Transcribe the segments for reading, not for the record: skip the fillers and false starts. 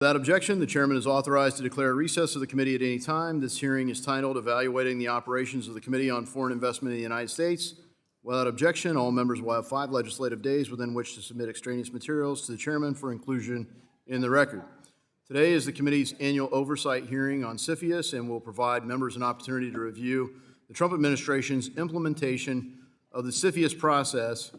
Without objection, the chairman is authorized to declare a recess of the committee at any time. This hearing is titled Evaluating the Operations of the Committee on Foreign Investment in the United States. Without objection, all members will have 5 legislative days within which to submit extraneous materials to the chairman for inclusion in the record. Today is the committee's annual oversight hearing on CFIUS and will provide members an opportunity to review the Trump administration's implementation of the CFIUS process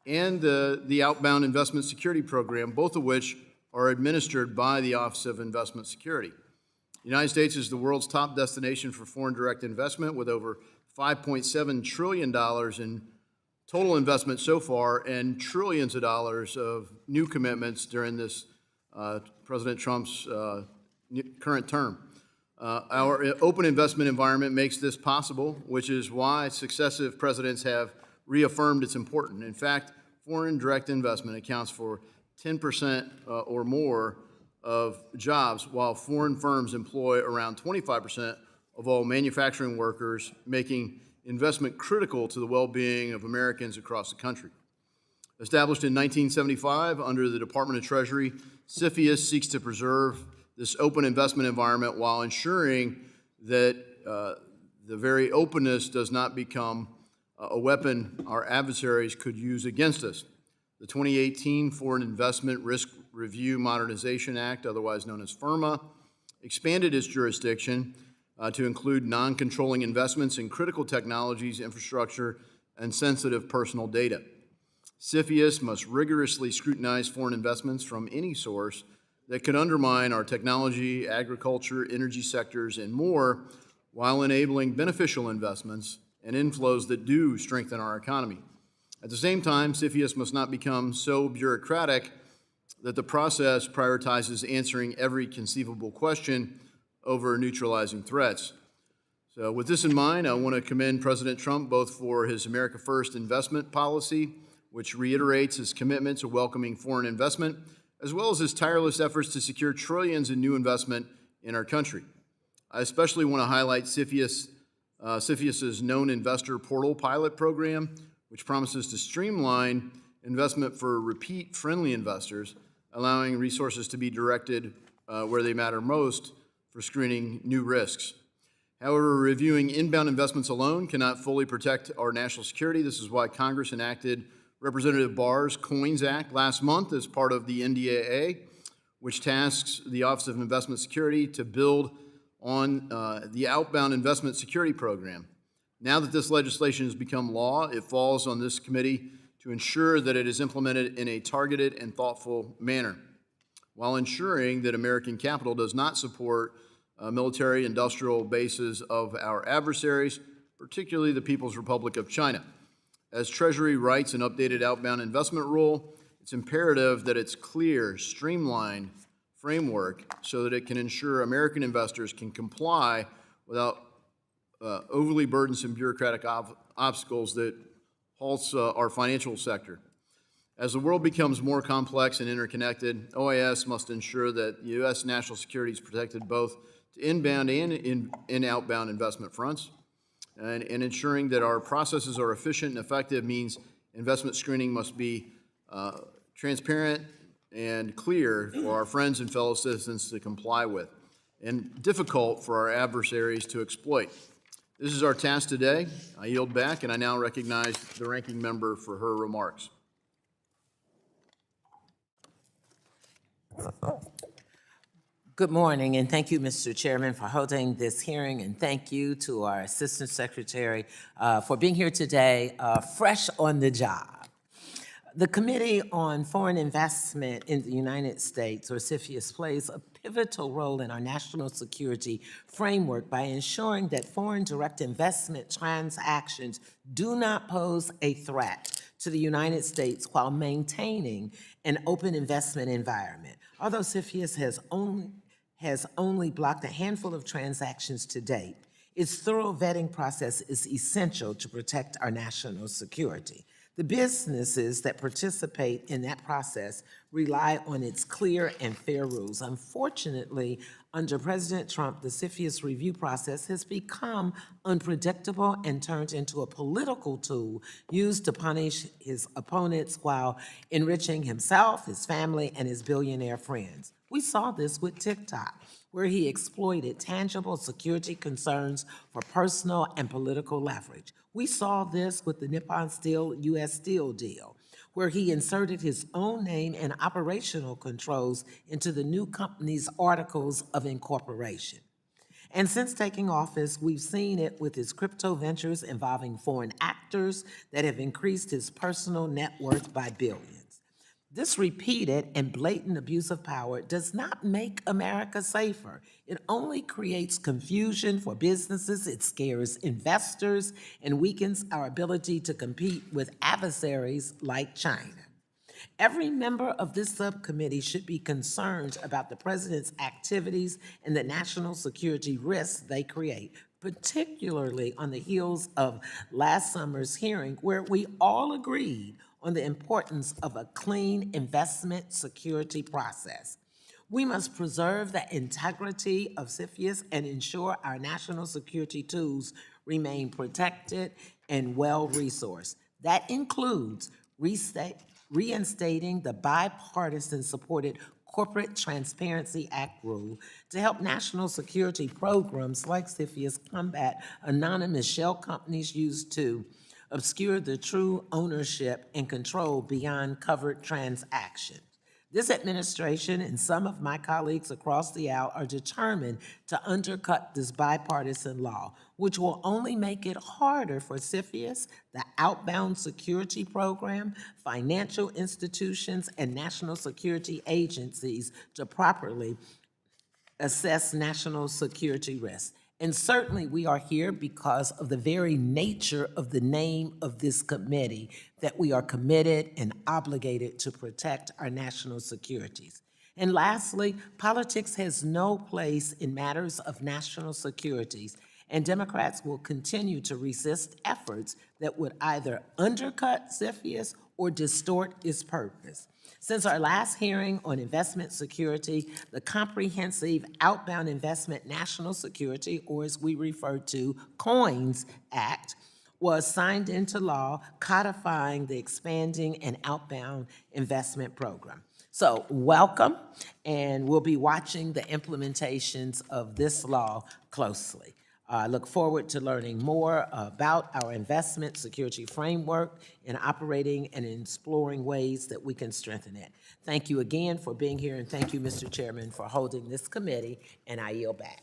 and the outbound investment security program, both of which are administered by the Office of Investment Security. The United States is the world's top destination for foreign direct investment, with over $5.7 trillion in total investment so far and trillions of dollars of new commitments during this President Trump's current term. Our open investment environment makes this possible, which is why successive presidents have reaffirmed its importance. In fact, foreign direct investment accounts for 10% or more of jobs, while foreign firms employ around 25% of all manufacturing workers, making investment critical to the well-being of Americans across the country. Established in 1975 under the Department of Treasury, CFIUS seeks to preserve this open investment environment while ensuring that the very openness does not become a weapon our adversaries could use against us. The 2018 Foreign Investment Risk Review Modernization Act, otherwise known as FIRMA, expanded its jurisdiction to include non-controlling investments in critical technologies, infrastructure, and sensitive personal data. CFIUS must rigorously scrutinize foreign investments from any source that could undermine our technology, agriculture, energy sectors, and more, while enabling beneficial investments and inflows that do strengthen our economy. At the same time, CFIUS must not become so bureaucratic that the process prioritizes answering every conceivable question over neutralizing threats. So with this in mind, I want to commend President Trump both for his America First investment policy, which reiterates his commitment to welcoming foreign investment, as well as his tireless efforts to secure trillions in new investment in our country. I especially want to highlight CFIUS's known investor portal pilot program, which promises to streamline investment for repeat friendly investors, allowing resources to be directed where they matter most for screening new risks. However, reviewing inbound investments alone cannot fully protect our national security. This is why Congress enacted Representative Barr's COINS Act last month as part of the NDAA, which tasks the Office of Investment Security to build on the outbound investment security program. Now that this legislation has become law, it falls on this committee to ensure that it is implemented in a targeted and thoughtful manner, while ensuring that American capital does not support military industrial bases of our adversaries, particularly the People's Republic of China. As Treasury writes an updated outbound investment rule, it's imperative that it's clear, streamlined framework so that it can ensure American investors can comply without overly burdensome bureaucratic obstacles that halts our financial sector. As the world becomes more complex and interconnected, OIS must ensure that U.S. national security is protected both to inbound and in outbound investment fronts. And ensuring that our processes are efficient and effective means investment screening must be transparent and clear for our friends and fellow citizens to comply with, and difficult for our adversaries to exploit. This is our task today. I yield back, and I now recognize the ranking member for her remarks. Good morning, and thank you, Mr. Chairman, for holding this hearing, and thank you to our Assistant Secretary for being here today, fresh on the job. The Committee on Foreign Investment in the United States, or CFIUS, plays a pivotal role in our national security framework by ensuring that foreign direct investment transactions do not pose a threat to the United States while maintaining an open investment environment. Although CFIUS has only blocked a handful of transactions to date, its thorough vetting process is essential to protect our national security. The businesses that participate in that process rely on its clear and fair rules. Unfortunately, under President Trump, the CFIUS review process has become unpredictable and turned into a political tool used to punish his opponents while enriching himself, his family, and his billionaire friends. We saw this with TikTok, where he exploited tangible security concerns for personal and political leverage. We saw this with the Nippon Steel U.S. Steel deal, where he inserted his own name and operational controls into the new company's articles of incorporation. And since taking office, we've seen it with his crypto ventures involving foreign actors that have increased his personal net worth by billions. This repeated and blatant abuse of power does not make America safer. It only creates confusion for businesses, it scares investors, and weakens our ability to compete with adversaries like China. Every member of this subcommittee should be concerned about the president's activities and the national security risks they create, particularly on the heels of last summer's hearing where we all agreed on the importance of a clean investment security process. We must preserve the integrity of CFIUS and ensure our national security tools remain protected and well-resourced. That includes reinstating the bipartisan-supported Corporate Transparency Act rule to help national security programs like CFIUS combat anonymous shell companies used to obscure the true ownership and control beyond covered transactions. This administration and some of my colleagues across the aisle are determined to undercut this bipartisan law, which will only make it harder for CFIUS, the outbound security program, financial institutions, and national security agencies to properly assess national security risks. And certainly we are here because of the very nature of the name of this committee, that we are committed and obligated to protect our national securities. And lastly, politics has no place in matters of national security, and Democrats will continue to resist efforts that would either undercut CFIUS or distort its purpose. Since our last hearing on investment security, the Comprehensive Outbound Investment National Security, or as we refer to, COINS Act, was signed into law, codifying the expanding and outbound investment program. So welcome, and we'll be watching the implementations of this law closely. I look forward to learning more about our investment security framework and operating and exploring ways that we can strengthen it. Thank you again for being here, and thank you, Mr. Chairman, for holding this committee, and I yield back.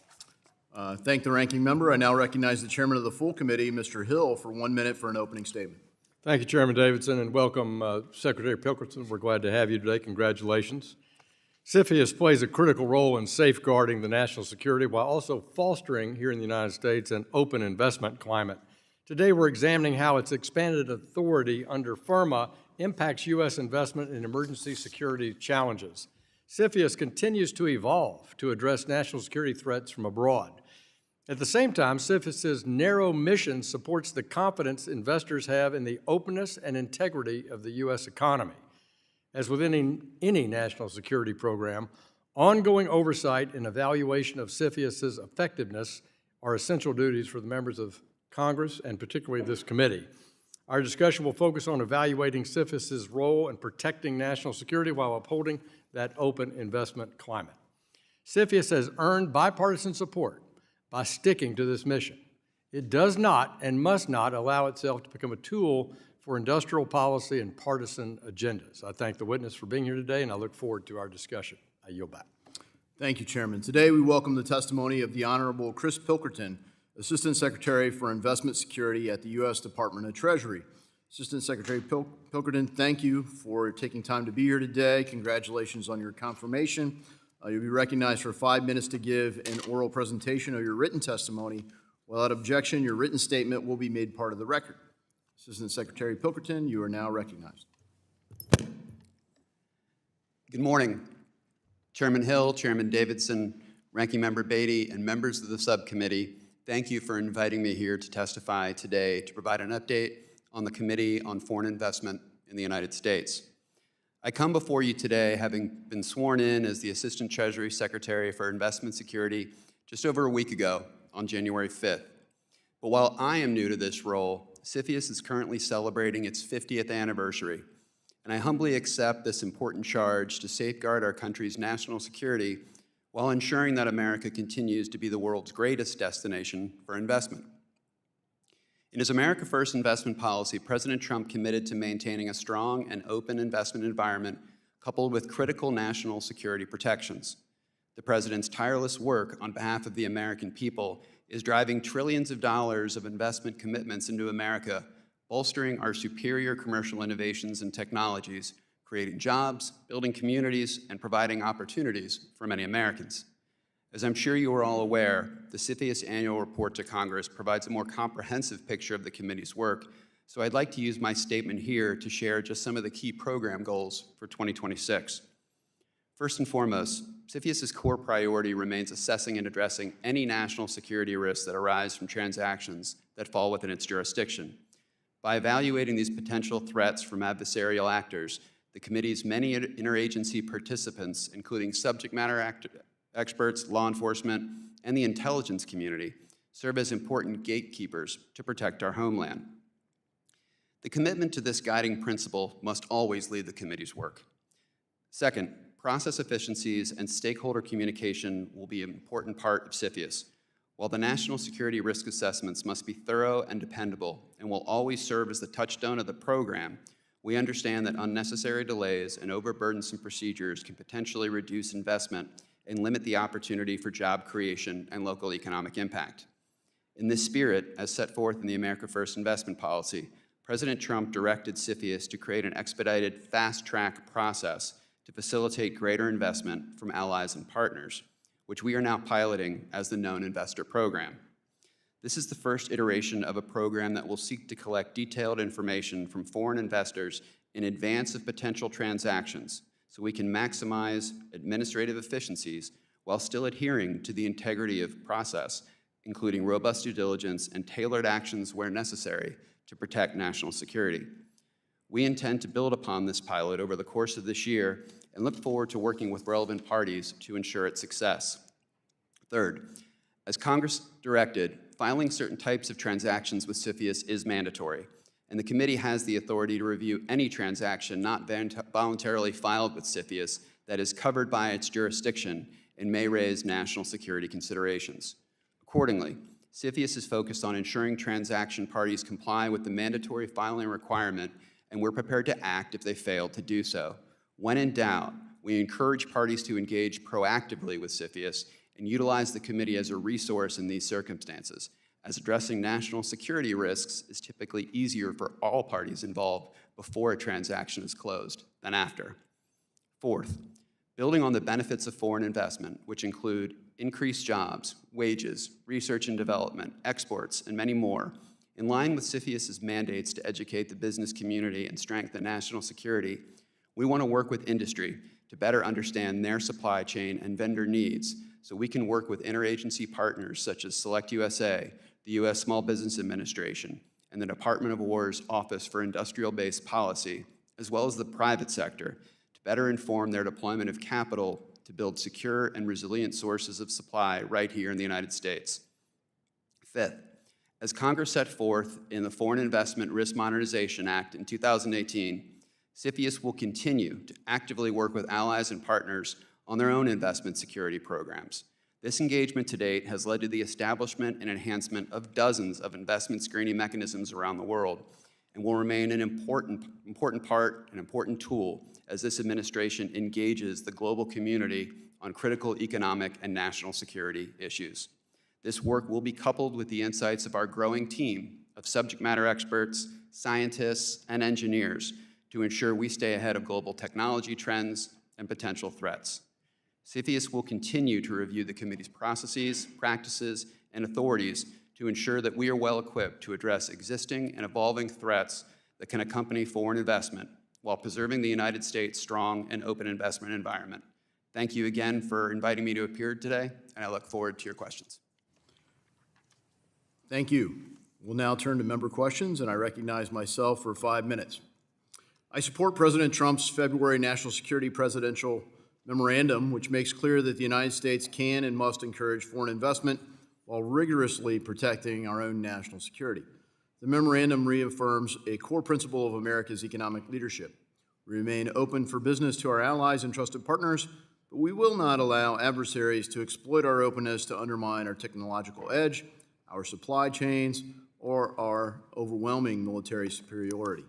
Thank the ranking member. I now recognize the chairman of the full committee, Mr. Hill, for 1 minute for an opening statement. Thank you, Chairman Davidson, and welcome, Secretary Pilkerton. We're glad to have you today. Congratulations. CFIUS plays a critical role in safeguarding the national security while also fostering, here in the United States, an open investment climate. Today, we're examining how its expanded authority under FIRMA impacts U.S. investment in emergency security challenges. CFIUS continues to evolve to address national security threats from abroad. At the same time, CFIUS's narrow mission supports the confidence investors have in the openness and integrity of the U.S. economy. As with any national security program, ongoing oversight and evaluation of CFIUS's effectiveness are essential duties for the members of Congress and particularly this committee. Our discussion will focus on evaluating CFIUS's role in protecting national security while upholding that open investment climate. CFIUS has earned bipartisan support by sticking to this mission. It does not and must not allow itself to become a tool for industrial policy and partisan agendas. I thank the witness for being here today, and I look forward to our discussion. I yield back. Thank you, Chairman. Today, we welcome the testimony of the Honorable Chris Pilkerton, Assistant Secretary for Investment Security at the U.S. Department of Treasury. Assistant Secretary Pilkerton, thank you for taking time to be here today. Congratulations on your confirmation. You'll be recognized for 5 minutes to give an oral presentation of your written testimony. Without objection, your written statement will be made part of the record. Assistant Secretary Pilkerton, you are now recognized. Good morning, Chairman Hill, Chairman Davidson, Ranking Member Beatty, and members of the subcommittee. Thank you for inviting me here to testify today to provide an update on the Committee on Foreign Investment in the United States. I come before you today having been sworn in as the Assistant Treasury Secretary for Investment Security just over a week ago on January 5th. But while I am new to this role, CFIUS is currently celebrating its 50th anniversary, and I humbly accept this important charge to safeguard our country's national security while ensuring that America continues to be the world's greatest destination for investment. In his America First investment policy, President Trump committed to maintaining a strong and open investment environment coupled with critical national security protections. The President's tireless work on behalf of the American people is driving trillions of dollars of investment commitments into America, bolstering our superior commercial innovations and technologies, creating jobs, building communities, and providing opportunities for many Americans. As I'm sure you are all aware, the CFIUS annual report to Congress provides a more comprehensive picture of the committee's work, so I'd like to use my statement here to share just some of the key program goals for 2026. First and foremost, CFIUS's core priority remains assessing and addressing any national security risks that arise from transactions that fall within its jurisdiction. By evaluating these potential threats from adversarial actors, the committee's many interagency participants, including subject matter experts, law enforcement, and the intelligence community, serve as important gatekeepers to protect our homeland. The commitment to this guiding principle must always lead the committee's work. Second, process efficiencies and stakeholder communication will be an important part of CFIUS. While the national security risk assessments must be thorough and dependable and will always serve as the touchstone of the program, we understand that unnecessary delays and overburdensome procedures can potentially reduce investment and limit the opportunity for job creation and local economic impact. In this spirit, as set forth in the America First investment policy, President Trump directed CFIUS to create an expedited fast-track process to facilitate greater investment from allies and partners, which we are now piloting as the Known Investor Program. This is the first iteration of a program that will seek to collect detailed information from foreign investors in advance of potential transactions, so we can maximize administrative efficiencies while still adhering to the integrity of process, including robust due diligence and tailored actions where necessary to protect national security. We intend to build upon this pilot over the course of this year and look forward to working with relevant parties to ensure its success. Third, as Congress directed, filing certain types of transactions with CFIUS is mandatory, and the committee has the authority to review any transaction not voluntarily filed with CFIUS that is covered by its jurisdiction and may raise national security considerations. Accordingly, CFIUS is focused on ensuring transaction parties comply with the mandatory filing requirement, and we're prepared to act if they fail to do so. When in doubt, we encourage parties to engage proactively with CFIUS and utilize the committee as a resource in these circumstances, as addressing national security risks is typically easier for all parties involved before a transaction is closed than after. Fourth, building on the benefits of foreign investment, which include increased jobs, wages, research and development, exports, and many more, in line with CFIUS's mandates to educate the business community and strengthen national security, we want to work with industry to better understand their supply chain and vendor needs so we can work with interagency partners such as Select USA, the U.S. Small Business Administration, and the Department of War's Office for Industrial-Based Policy, as well as the private sector, to better inform their deployment of capital to build secure and resilient sources of supply right here in the United States. Fifth, as Congress set forth in the Foreign Investment Risk Modernization Act in 2018, CFIUS will continue to actively work with allies and partners on their own investment security programs. This engagement to date has led to the establishment and enhancement of dozens of investment screening mechanisms around the world and will remain an important part, an important tool as this administration engages the global community on critical economic and national security issues. This work will be coupled with the insights of our growing team of subject matter experts, scientists, and engineers to ensure we stay ahead of global technology trends and potential threats. CFIUS will continue to review the committee's processes, practices, and authorities to ensure that we are well equipped to address existing and evolving threats that can accompany foreign investment while preserving the United States' strong and open investment environment. Thank you again for inviting me to appear today, and I look forward to your questions. Thank you. We'll now turn to member questions, and I recognize myself for 5 minutes. I support President Trump's February national security presidential memorandum, which makes clear that the United States can and must encourage foreign investment while rigorously protecting our own national security. The memorandum reaffirms a core principle of America's economic leadership. We remain open for business to our allies and trusted partners, but we will not allow adversaries to exploit our openness to undermine our technological edge, our supply chains, or our overwhelming military superiority.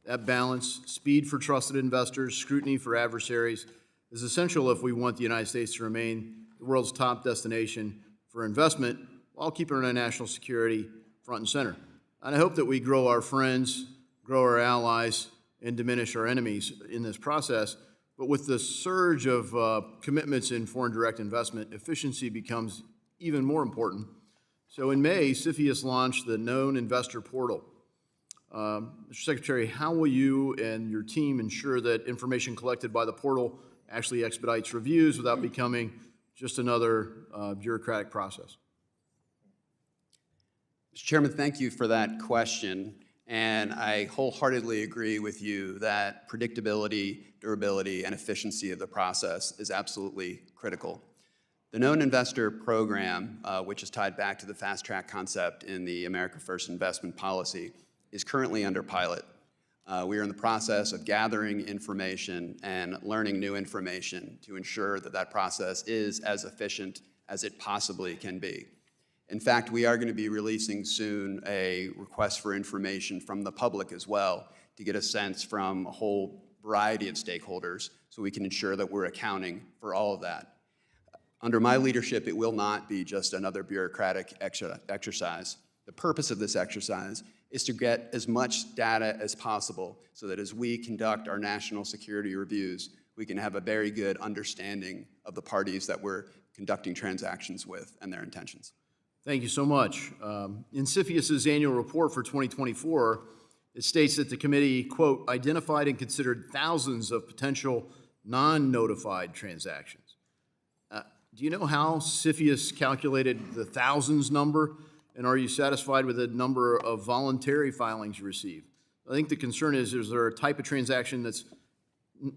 That balance, speed for trusted investors, scrutiny for adversaries, is essential if we want the United States to remain the world's top destination for investment while keeping our national security front and center. And I hope that we grow our friends, grow our allies, and diminish our enemies in this process. But with the surge of commitments in foreign direct investment, efficiency becomes even more important. So in May, CFIUS launched the Known Investor Portal. Mr. Secretary, how will you and your team ensure that information collected by the portal actually expedites reviews without becoming just another bureaucratic process? Mr. Chairman, thank you for that question. And I wholeheartedly agree with you that predictability, durability, and efficiency of the process is absolutely critical. The Known Investor Program, which is tied back to the fast track concept in the America First investment policy, is currently under pilot. We are in the process of gathering information and learning new information to ensure that that process is as efficient as it possibly can be. In fact, we are going to be releasing soon a request for information from the public as well to get a sense from a whole variety of stakeholders so we can ensure that we're accounting for all of that. Under my leadership, it will not be just another bureaucratic exercise. The purpose of this exercise is to get as much data as possible so that as we conduct our national security reviews, we can have a very good understanding of the parties that we're conducting transactions with and their intentions. Thank you so much. In CFIUS's annual report for 2024, it states that the committee, quote, identified and considered thousands of potential non-notified transactions. Do you know how CFIUS calculated the thousands number, and are you satisfied with the number of voluntary filings you received? I think the concern is there a type of transaction that's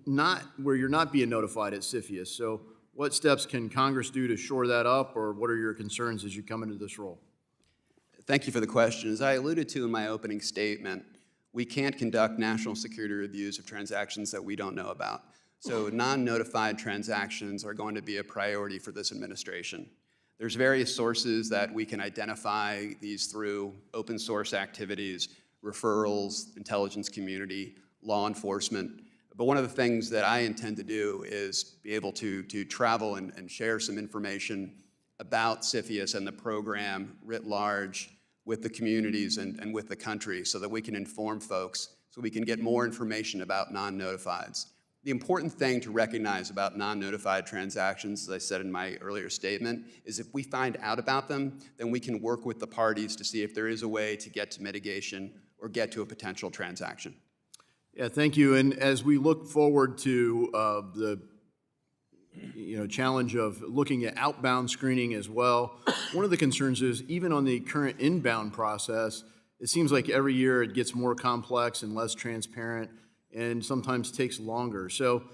not where you're not being notified at CFIUS? So what steps can Congress do to shore that up, or what are your concerns as you come into this role? Thank you for the question. As I alluded to in my opening statement, we can't conduct national security reviews of transactions that we don't know about. So non-notified transactions are going to be a priority for this administration. There's various sources that we can identify these through: open source activities, referrals, intelligence community, law enforcement. But one of the things that I intend to do is be able to travel and share some information about CFIUS and the program writ large with the communities and with the country so that we can inform folks, so we can get more information about non-notifieds. The important thing to recognize about non-notified transactions, as I said in my earlier statement, is if we find out about them, then we can work with the parties to see if there is a way to get to mitigation or get to a potential transaction. Yeah, thank you. And as we look forward to the challenge of looking at outbound screening as well, one of the concerns is even on the current inbound process, it seems like every year it gets more complex and less transparent and sometimes takes longer. So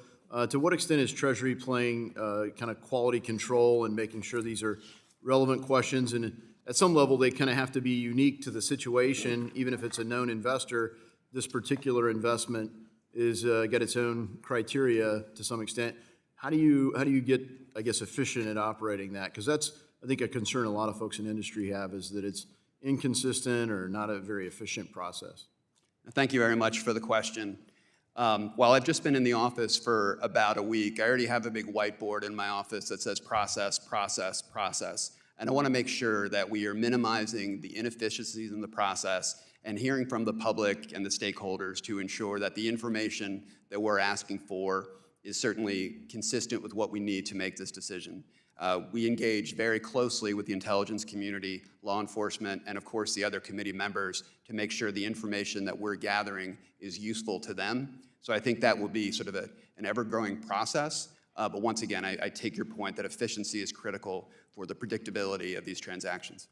to what extent is Treasury playing kind of quality control and making sure these are relevant questions? And at some level, they kind of have to be unique to the situation, even if it's a known investor. This particular investment is got its own criteria to some extent. How do you get, I guess, efficient at operating that? Because that's, I think, a concern a lot of folks in industry have, is that it's inconsistent or not a very efficient process. Thank you very much for the question. While I've just been in the office for about a week, I already have a big whiteboard in my office that says process, process, process. And I want to make sure that we are minimizing the inefficiencies in the process and hearing from the public and the stakeholders to ensure that the information that we're asking for is certainly consistent with what we need to make this decision. We engage very closely with the intelligence community, law enforcement, and of course the other committee members to make sure the information that we're gathering is useful to them. So I think that will be sort of an ever-growing process. But once again, I take your point that efficiency is critical for the predictability of these transactions.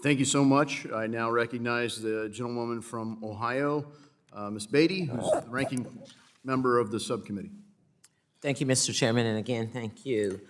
Thank you so much. I now recognize the gentlewoman from Ohio, Ms. Beatty, who's the ranking member of the subcommittee. Thank you, Mr. Chairman, and again, thank you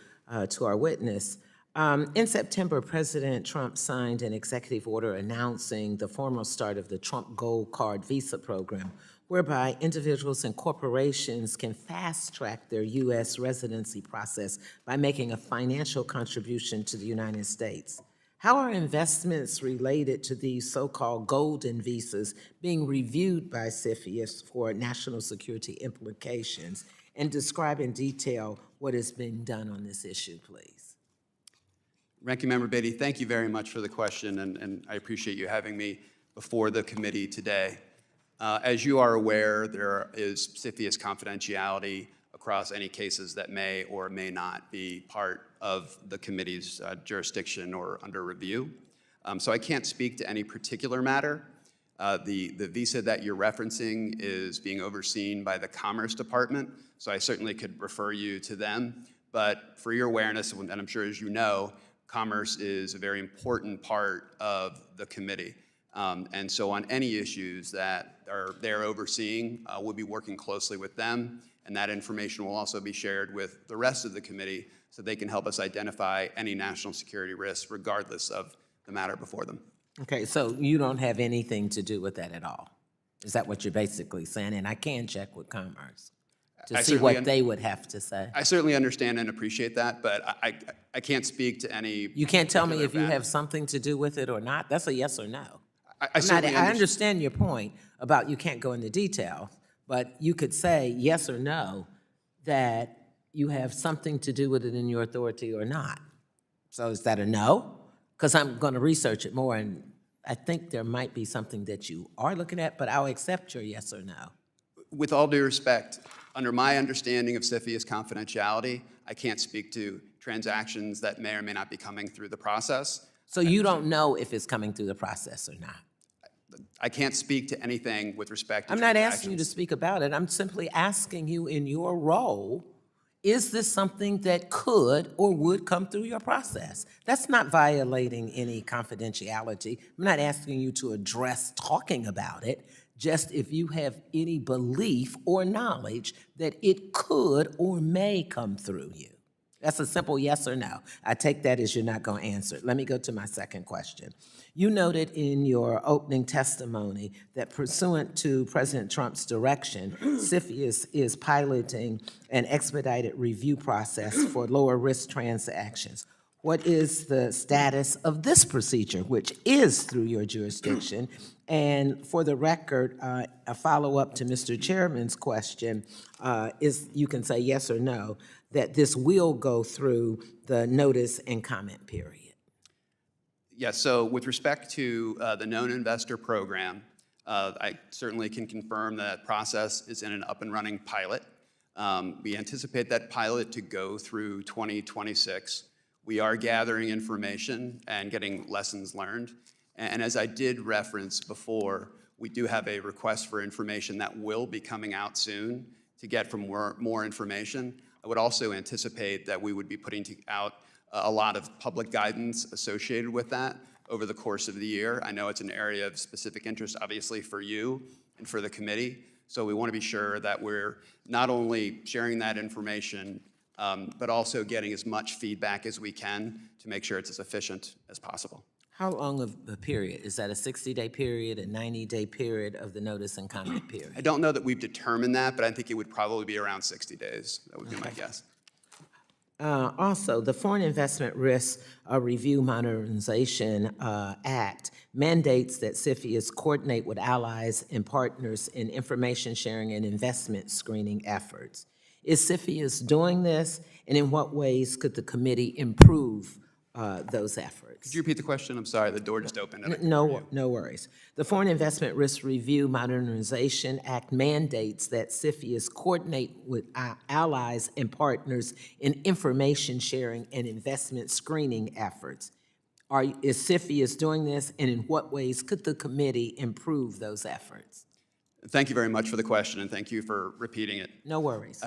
to our witness. In September, President Trump signed an executive order announcing the formal start of the Trump Gold Card Visa program, whereby individuals and corporations can fast-track their U.S. residency process by making a financial contribution to the United States. How are investments related to these so-called golden visas being reviewed by CFIUS for national security implications? And describe in detail what has been done on this issue, please. Ranking Member Beatty, thank you very much for the question, and I appreciate you having me before the committee today. As you are aware, there is CFIUS confidentiality across any cases that may or may not be part of the committee's jurisdiction or under review. So I can't speak to any particular matter. The visa that you're referencing is being overseen by the Commerce Department, so I certainly could refer you to them. But for your awareness, and I'm sure as you know, commerce is a very important part of the committee. And so on any issues that they're overseeing, we'll be working closely with them, and that information will also be shared with the rest of the committee so they can help us identify any national security risks regardless of the matter before them. Okay, so you don't have anything to do with that at all? Is that what you're basically saying? And I can check with Commerce to see what they would have to say. I certainly understand and appreciate that, but I can't speak to any. You can't tell me if you matter. have something to do with it or not? That's a yes or no. I I understand your point about you can't go into detail, but you could say yes or no that you have something to do with it in your authority or not. So is that a no? Because I'm going to research it more, and I think there might be something that you are looking at, but I'll accept your yes or no. With all due respect, under my understanding of CFIUS confidentiality, I can't speak to transactions that may or may not be coming through the process. So you don't know if it's coming through the process or not? I can't speak to anything with respect to I'm not asking you to speak about it. I'm simply asking you in your role, is this something that could or would come through your process? That's not violating any confidentiality. I'm not asking you to address talking about it, just if you have any belief or knowledge that it could or may come through you. That's a simple yes or no. I take that as you're not going to answer it. Let me go to my second question. You noted in your opening testimony that pursuant to President Trump's direction, CFIUS is piloting an expedited review process for lower risk transactions. What is the status of this procedure, which is through your jurisdiction? And for the record, a follow-up to Mr. Chairman's question is, you can say yes or no, that this will go through the notice and comment period. Yes, so with respect to the known investor program, I certainly can confirm that process is in an up and running pilot. We anticipate that pilot to go through 2026. We are gathering information and getting lessons learned. And as I did reference before, we do have a request for information that will be coming out soon to get from more information. I would also anticipate that we would be putting out a lot of public guidance associated with that over the course of the year. I know it's an area of specific interest, obviously, for you and for the committee. So we want to be sure that we're not only sharing that information, but also getting as much feedback as we can to make sure it's as efficient as possible. How long of a period? Is that a 60-day period, a 90-day period of the notice and comment period? I don't know that we've determined that, but I think it would probably be around 60 days. That would be my guess. Also, the Foreign Investment Risk Review Modernization Act mandates that CFIUS coordinate with allies and partners in information sharing and investment screening efforts. Is CFIUS doing this, and in what ways could the committee improve those efforts? Could you repeat the question? I'm sorry, the door just opened. No worries. The Foreign Investment Risk Review Modernization Act mandates that CFIUS coordinate with our allies and partners in information sharing and investment screening efforts. Is CFIUS doing this, and in what ways could the committee improve those efforts? Thank you very much for the question, and thank you for repeating it. No worries.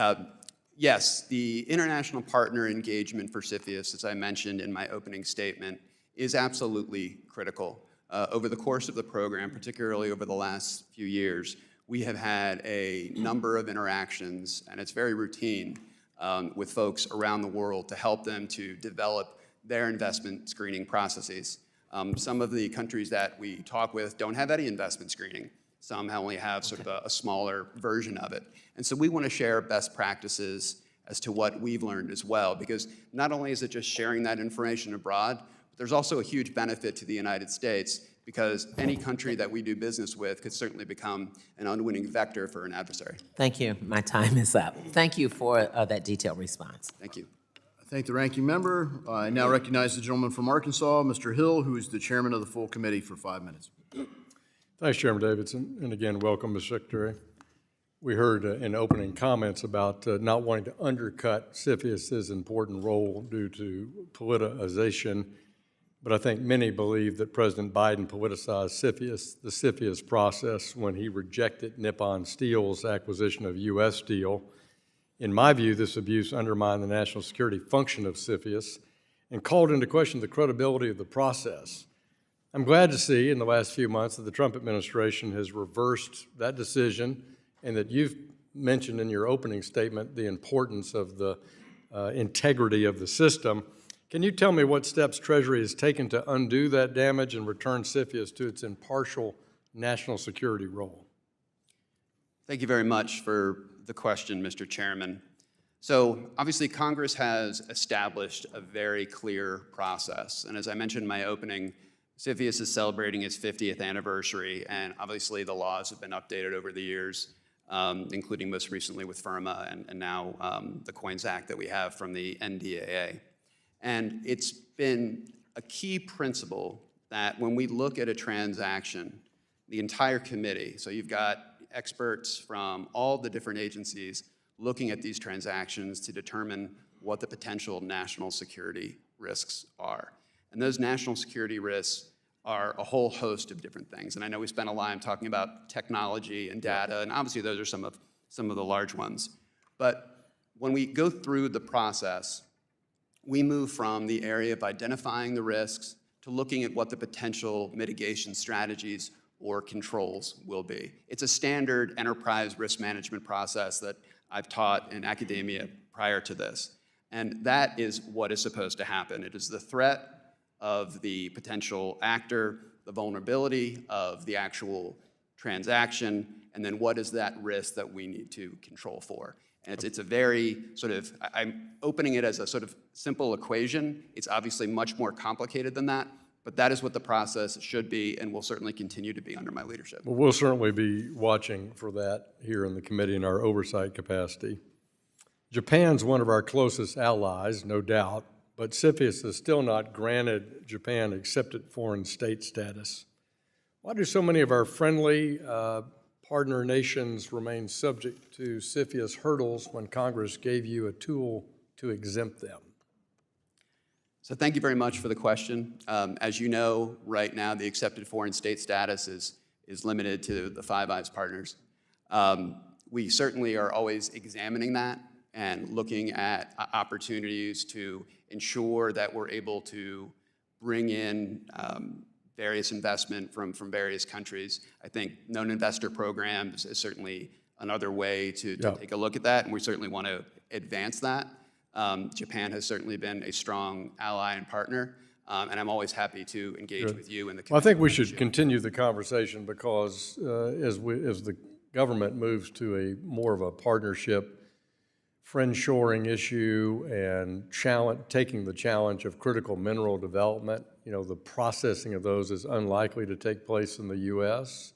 Yes, the international partner engagement for CFIUS, as I mentioned in my opening statement, is absolutely critical. Over the course of the program, particularly over the last few years, we have had a number of interactions, and it's very routine, with folks around the world to help them to develop their investment screening processes. Some of the countries that we talk with don't have any investment screening. Some only have sort of a smaller version of it. And so we want to share best practices as to what we've learned as well, because not only is it just sharing that information abroad, but there's also a huge benefit to the United States, because any country that we do business with could certainly become an unwitting vector for an adversary. Thank you. My time is up. Thank you for that detailed response. Thank you. I thank the ranking member. I now recognize the gentleman from Arkansas, Mr. Hill, who is the chairman of the full committee, for 5 minutes. Thanks, Chairman Davidson, and again, welcome, Mr. Secretary. We heard in opening comments about not wanting to undercut CFIUS's important role due to politicization, but I think many believe that President Biden politicized the CFIUS process when he rejected Nippon Steel's acquisition of U.S. Steel. In my view, this abuse undermined the national security function of CFIUS and called into question the credibility of the process. I'm glad to see in the last few months that the Trump administration has reversed that decision, and that you've mentioned in your opening statement the importance of the integrity of the system. Can you tell me what steps Treasury has taken to undo that damage and return CFIUS to its impartial national security role? Thank you very much for the question, Mr. Chairman. So obviously Congress has established a very clear process. And as I mentioned in my opening, CFIUS is celebrating its 50th anniversary, and obviously the laws have been updated over the years, including most recently with FIRMA and now the COINS Act that we have from the NDAA. And it's been a key principle that when we look at a transaction, the entire committee, so you've got experts from all the different agencies looking at these transactions to determine what the potential national security risks are. And those national security risks are a whole host of different things. And I know we spent a lot of time talking about technology and data, and obviously those are some of the large ones. But when we go through the process, we move from the area of identifying the risks to looking at what the potential mitigation strategies or controls will be. It's a standard enterprise risk management process that I've taught in academia prior to this. And that is what is supposed to happen. It is the threat of the potential actor, the vulnerability of the actual transaction, and then what is that risk that we need to control for. And it's a very sort of, I'm opening it as a sort of simple equation. It's obviously much more complicated than that, but that is what the process should be and will certainly continue to be under my leadership. Well, we'll certainly be watching for that here in the committee in our oversight capacity. Japan's one of our closest allies, no doubt, but CFIUS has still not granted Japan accepted foreign state status. Why do so many of our friendly partner nations remain subject to CFIUS hurdles when Congress gave you a tool to exempt them? So thank you very much for the question. As you know, right now, the accepted foreign state status is limited to the Five Eyes partners. We certainly are always examining that and looking at opportunities to ensure that we're able to bring in various investment from various countries. I think known investor programs is certainly another way to take a look at that, and we certainly want to advance that. Japan has certainly been a strong ally and partner, and I'm always happy to engage with you in the committee. Well, I think we should continue the conversation because as the government moves to a more of a partnership, friendshoring issue and taking the challenge of critical mineral development, the processing of those is unlikely to take place in the U.S.,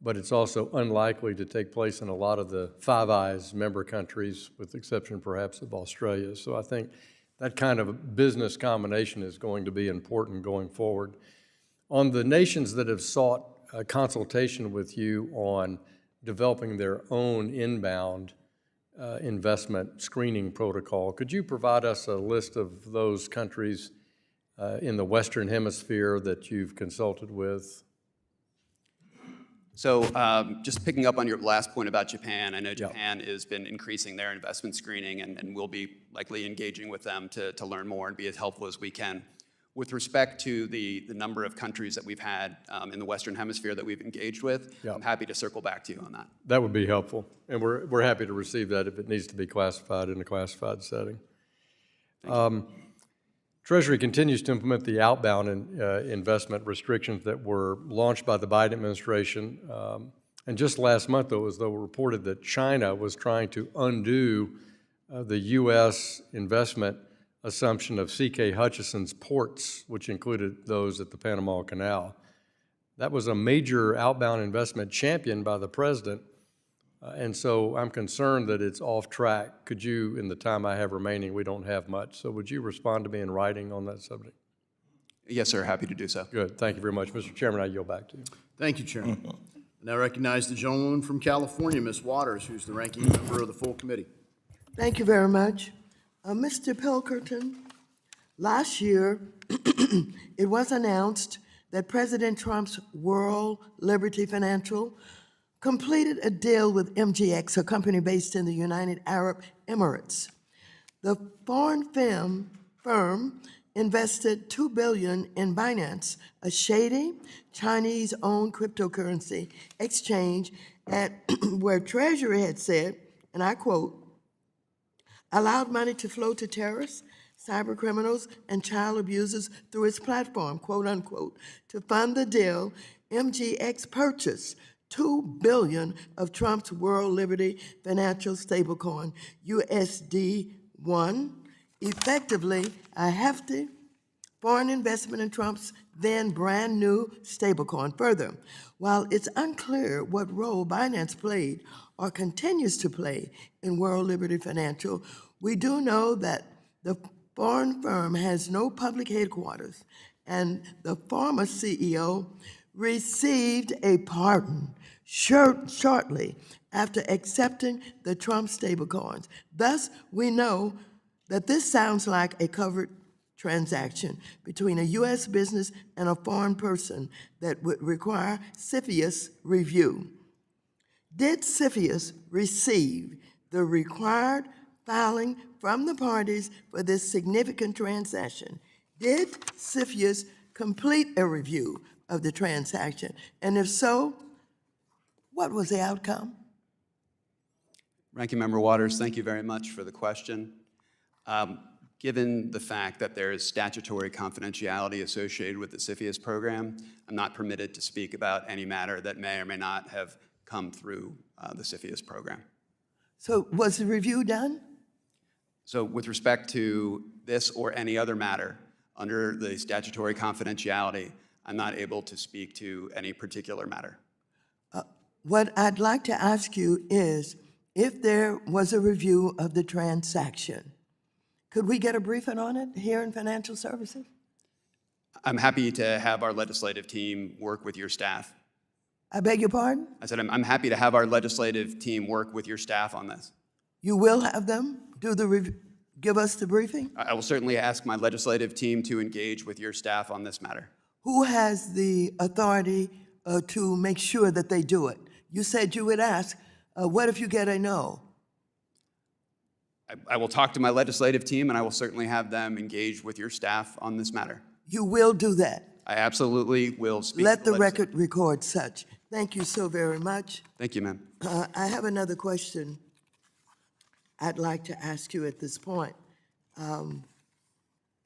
but it's also unlikely to take place in a lot of the Five Eyes member countries, with the exception perhaps of Australia. So I think that kind of business combination is going to be important going forward. On the nations that have sought a consultation with you on developing their own inbound investment screening protocol, could you provide us a list of those countries in the Western Hemisphere that you've consulted with? So just picking up on your last point about Japan, I know Japan has been increasing their investment screening, and we'll be likely engaging with them to learn more and be as helpful as we can. With respect to the number of countries that we've had in the Western Hemisphere that we've engaged with, I'm happy to circle back to you on that. That would be helpful, and we're happy to receive that if it needs to be classified in a classified setting. Treasury continues to implement the outbound investment restrictions that were launched by the Biden administration And just last month, it was though reported that China was trying to undo the U.S. investment assumption of C.K. Hutchison's ports, which included those at the Panama Canal. That was a major outbound investment championed by the president, and so I'm concerned that it's off track. Could you, in the time I have remaining, we don't have much, so would you respond to me in writing on that subject? Yes, sir, happy to do so. Good, thank you very much. Mr. Chairman, I yield back to you. Thank you, Chairman. I now recognize the gentlewoman from California, Ms. Waters, who's the ranking member of the full committee. Thank you very much. Mr. Pilkerton, last year, it was announced that President Trump's World Liberty Financial completed a deal with MGX, a company based in the United Arab Emirates. The foreign firm invested $2 billion in Binance, a shady Chinese-owned cryptocurrency exchange where Treasury had said, and I quote, allowed money to flow to terrorists, cyber criminals, and child abusers through its platform, quote unquote. To fund the deal, MGX purchased $2 billion of Trump's World Liberty Financial stablecoin, USD1, effectively a hefty foreign investment in Trump's then brand new stablecoin. Further, while it's unclear what role Binance played or continues to play in World Liberty Financial, we do know that the foreign firm has no public headquarters, and the former CEO received a pardon shortly after accepting the Trump stablecoins. Thus, we know that this sounds like a covered transaction between a U.S. business and a foreign person that would require CFIUS review. Did CFIUS receive the required filing from the parties for this significant transaction? Did CFIUS complete a review of the transaction? And if so, what was the outcome? Ranking Member Waters, thank you very much for the question. Given the fact that there is statutory confidentiality associated with the CFIUS program, I'm not permitted to speak about any matter that may or may not have come through the CFIUS program. So was the review done? So with respect to this or any other matter, under the statutory confidentiality, I'm not able to speak to any particular matter. What I'd like to ask you is, if there was a review of the transaction, could we get a briefing on it here in Financial Services? I'm happy to have our legislative team work with your staff. I beg your pardon? I said I'm happy to have our legislative team work with your staff on this. You will have them do the review, give us the briefing? I will certainly ask my legislative team to engage with your staff on this matter. Who has the authority to make sure that they do it? You said you would ask, what if you get a no? I will talk to my legislative team, and I will certainly have them engage with your staff on this matter. You will do that? I absolutely will speak. Let the record record such. Thank you so very much. Thank you, ma'am. I have another question I'd like to ask you at this point.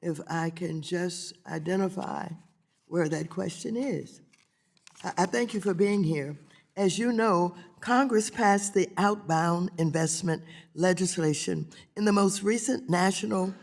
If I can just identify where that question is. I thank you for being here. As you know, Congress passed the outbound investment legislation in the most recent National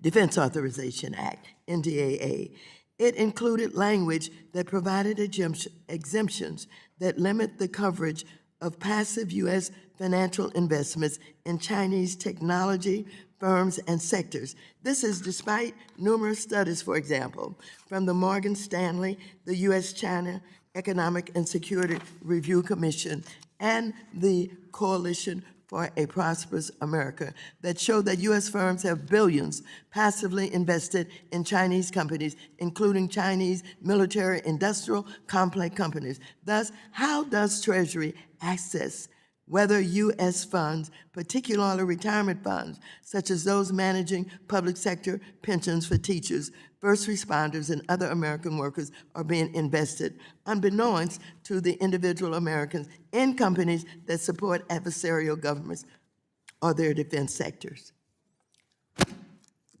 Defense Authorization Act, NDAA. It included language that provided exemptions that limit the coverage of passive U.S. financial investments in Chinese technology firms and sectors. This is despite numerous studies, for example, from the Morgan Stanley, the U.S.-China Economic and Security Review Commission, and the Coalition for a Prosperous America that show that U.S. firms have billions passively invested in Chinese companies, including Chinese military industrial complex companies. Thus, how does Treasury access whether U.S. funds, particularly retirement funds, such as those managing public sector pensions for teachers, first responders, and other American workers, are being invested, unbeknownst to the individual Americans, in companies that support adversarial governments or their defense sectors?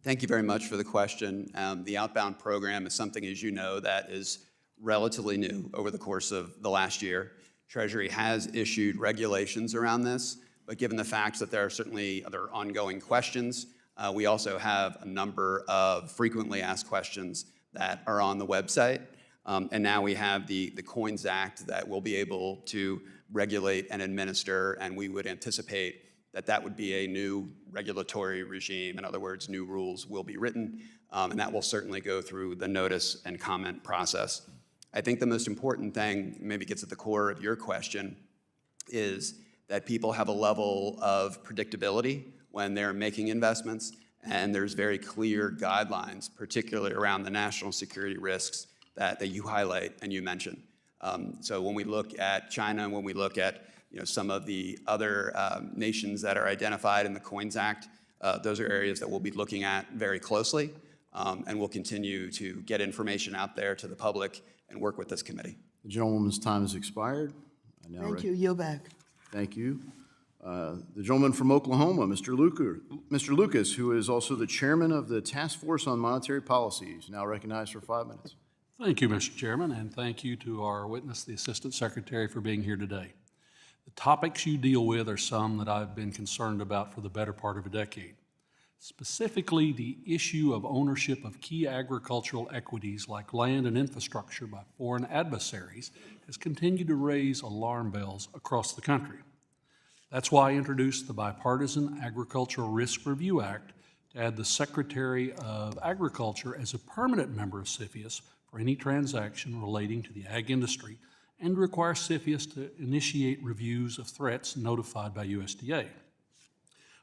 Thank you very much for the question. The outbound program is something, as you know, that is relatively new over the course of the last year. Treasury has issued regulations around this, but given the fact that there are certainly other ongoing questions, we also have a number of frequently asked questions that are on the website. And now we have the COINS Act that we'll be able to regulate and administer, and we would anticipate that that would be a new regulatory regime. In other words, new rules will be written, and that will certainly go through the notice and comment process. I think the most important thing, maybe gets at the core of your question, is that people have a level of predictability when they're making investments, and there's very clear guidelines, particularly around the national security risks that you highlight and you mentioned. So when we look at China, when we look at some of the other nations that are identified in the COINS Act, those are areas that we'll be looking at very closely, and we'll continue to get information out there to the public and work with this committee. The gentlewoman's time has expired. Thank you. Yield back. Thank you. The gentleman from Oklahoma, Mr. Lucas, who is also the chairman of the Task Force on Monetary Policy, is now recognized for 5 minutes. Thank you, Mr. Chairman, and thank you to our witness, the Assistant Secretary, for being here today. The topics you deal with are some that I've been concerned about for the better part of a decade. Specifically, the issue of ownership of key agricultural equities like land and infrastructure by foreign adversaries has continued to raise alarm bells across the country. That's why I introduced the Bipartisan Agricultural Risk Review Act to add the Secretary of Agriculture as a permanent member of CFIUS for any transaction relating to the ag industry, and require CFIUS to initiate reviews of threats notified by USDA.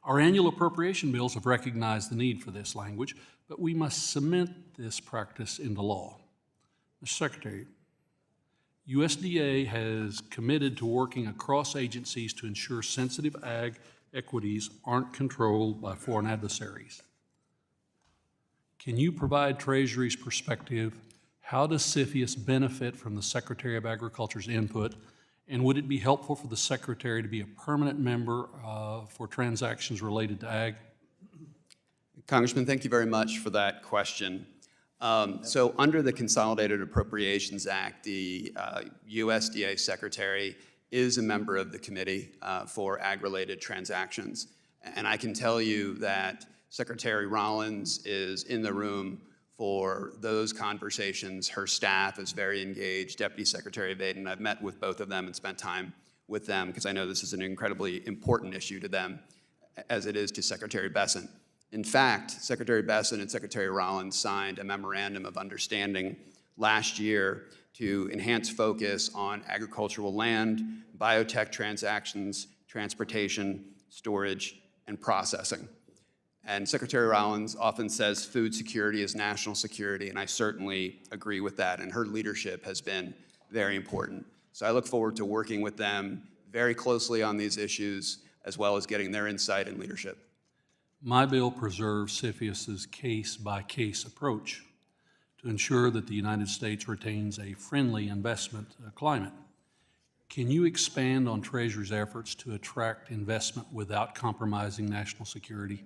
Our annual appropriation bills have recognized the need for this language, but we must cement this practice into law. Mr. Secretary, USDA has committed to working across agencies to ensure sensitive ag equities aren't controlled by foreign adversaries. Can you provide Treasury's perspective? How does CFIUS benefit from the Secretary of Agriculture's input, and would it be helpful for the Secretary to be a permanent member for transactions related to ag? Congressman, thank you very much for that question. So under the Consolidated Appropriations Act, the USDA Secretary is a member of the Committee for Ag-related transactions. And I can tell you that Secretary Rollins is in the room for those conversations. Her staff is very engaged. Deputy Secretary Vaden, I've met with both of them and spent time with them because I know this is an incredibly important issue to them, as it is to Secretary Besant. In fact, Secretary Besant and Secretary Rollins signed a memorandum of understanding last year to enhance focus on agricultural land, biotech transactions, transportation, storage, and processing. And Secretary Rollins often says food security is national security, and I certainly agree with that, and her leadership has been very important. So I look forward to working with them very closely on these issues, as well as getting their insight and leadership. My bill preserves CFIUS's case-by-case approach to ensure that the United States retains a friendly investment climate. Can you expand on Treasury's efforts to attract investment without compromising national security?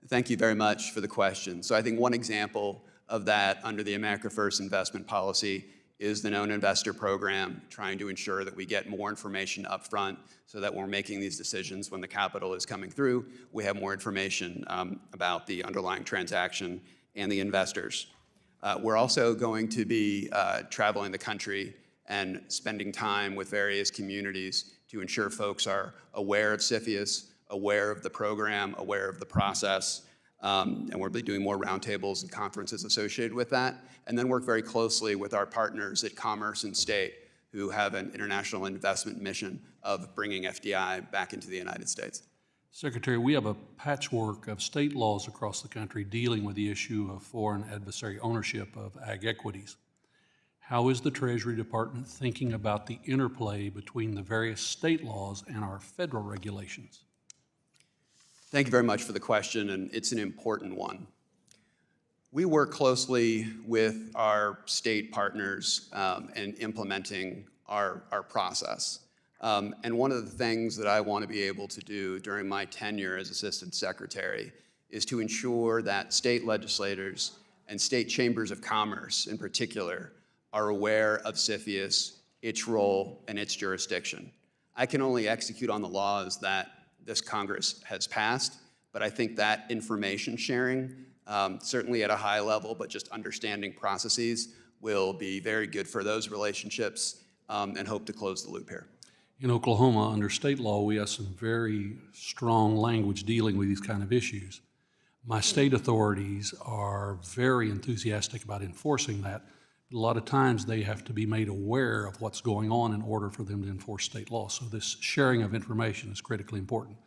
Thank you very much for the question. So I think one example of that under the America First investment policy is the known investor program, trying to ensure that we get more information up front so that when we're making these decisions, when the capital is coming through, we have more information about the underlying transaction and the investors. We're also going to be traveling the country and spending time with various communities to ensure folks are aware of CFIUS, aware of the program, aware of the process, and we'll be doing more roundtables and conferences associated with that, and then work very closely with our partners at Commerce and State, who have an international investment mission of bringing FDI back into the United States. Secretary, we have a patchwork of state laws across the country dealing with the issue of foreign adversary ownership of ag equities. How is the Treasury Department thinking about the interplay between the various state laws and our federal regulations? Thank you very much for the question, and it's an important one. We work closely with our state partners in implementing our process. And one of the things that I want to be able to do during my tenure as Assistant Secretary is to ensure that state legislators and state chambers of commerce in particular are aware of CFIUS its role, and its jurisdiction. I can only execute on the laws that this Congress has passed, but I think that information sharing, certainly at a high level, but just understanding processes, will be very good for those relationships, and hope to close the loop here. In Oklahoma, under state law, we have some very strong language dealing with these kind of issues. My state authorities are very enthusiastic about enforcing that. A lot of times they have to be made aware of what's going on in order for them to enforce state law. So this sharing of information is critically important.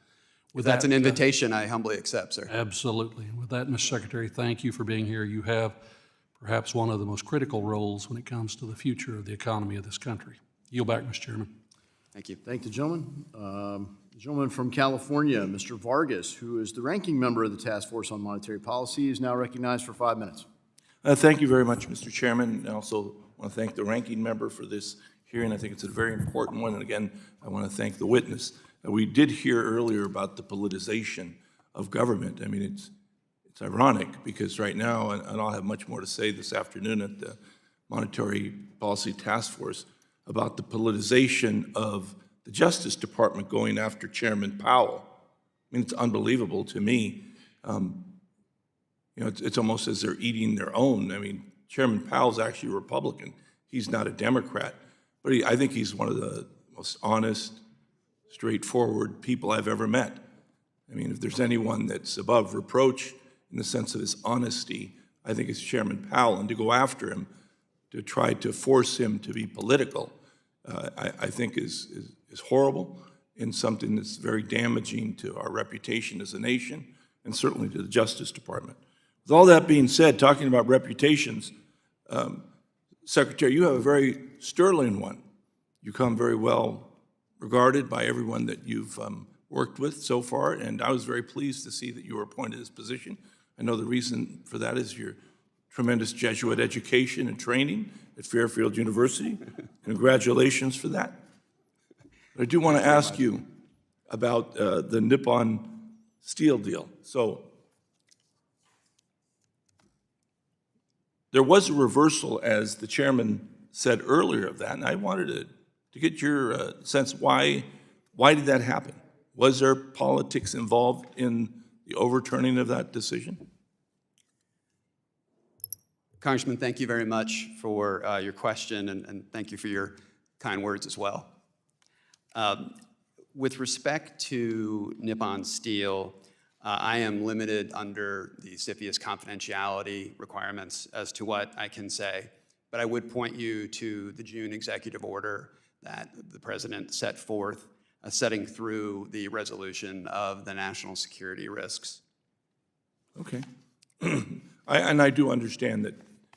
If that's an invitation, I humbly accept, sir. Absolutely. And with that, Mr. Secretary, thank you for being here. You have perhaps one of the most critical roles when it comes to the future of the economy of this country. Yield back, Mr. Chairman. Thank you. Thank the gentleman. The gentleman from California, Mr. Vargas, who is the ranking member of the Task Force on Monetary Policy, is now recognized for 5 minutes. Thank you very much, Mr. Chairman. I also want to thank the ranking member for this hearing. I think it's a very important one. And again, I want to thank the witness. We did hear earlier about the politicization of government. I mean, it's ironic because right now, and I'll have much more to say this afternoon at the Monetary Policy Task Force about the politicization of the Justice Department going after Chairman Powell. I mean, it's unbelievable to me. You know, it's almost as they're eating their own. I mean, Chairman Powell's actually a Republican. He's not a Democrat. But I think he's one of the most honest, straightforward people I've ever met. I mean, if there's anyone that's above reproach in the sense of his honesty, I think it's Chairman Powell. And to go after him, to try to force him to be political, I think is horrible and something that's very damaging to our reputation as a nation and certainly to the Justice Department. With all that being said, talking about reputations, Secretary, you have a very sterling one. You come very well regarded by everyone that you've worked with so far, and I was very pleased to see that you were appointed to this position. I know the reason for that is your tremendous Jesuit education and training at Fairfield University. Congratulations for that. But I do want to ask you about the Nippon Steel deal. So there was a reversal, as the chairman said earlier, of that, and I wanted to get your sense why did that happen? Was there politics involved in the overturning of that decision? Congressman, thank you very much for your question, and thank you for your kind words as well. With respect to Nippon Steel, I am limited under the CFIUS confidentiality requirements as to what I can say, but I would point you to the June executive order that the President set forth, setting through the resolution of the national security risks. Okay. I do understand that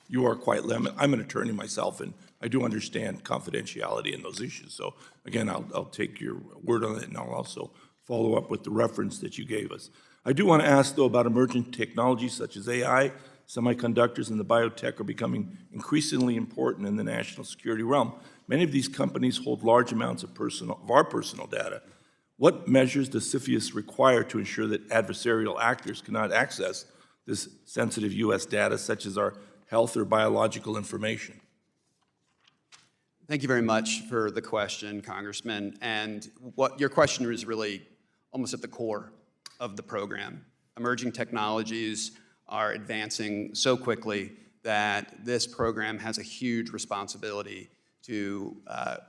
you are quite limited. I'm an attorney myself, and I do understand confidentiality in those issues. So again, I'll take your word on it, and I'll also follow up with the reference that you gave us. I do want to ask, though, about emerging technologies such as AI, semiconductors, and the biotech are becoming increasingly important in the national security realm. Many of these companies hold large amounts of our personal data. What measures does CFIUS require to ensure that adversarial actors cannot access this sensitive U.S. data, such as our health or biological information? Thank you very much for the question, Congressman. And what your question is really almost at the core of the program. Emerging technologies are advancing so quickly that this program has a huge responsibility to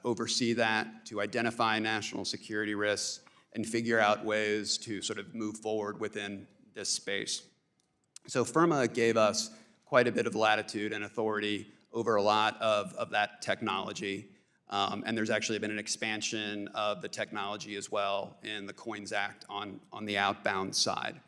oversee that, to identify national security risks, and figure out ways to sort of move forward within this space. So FIRMA gave us quite a bit of latitude and authority over a lot of that technology. And there's actually been an expansion of the technology as well in the COINS Act on the outbound side.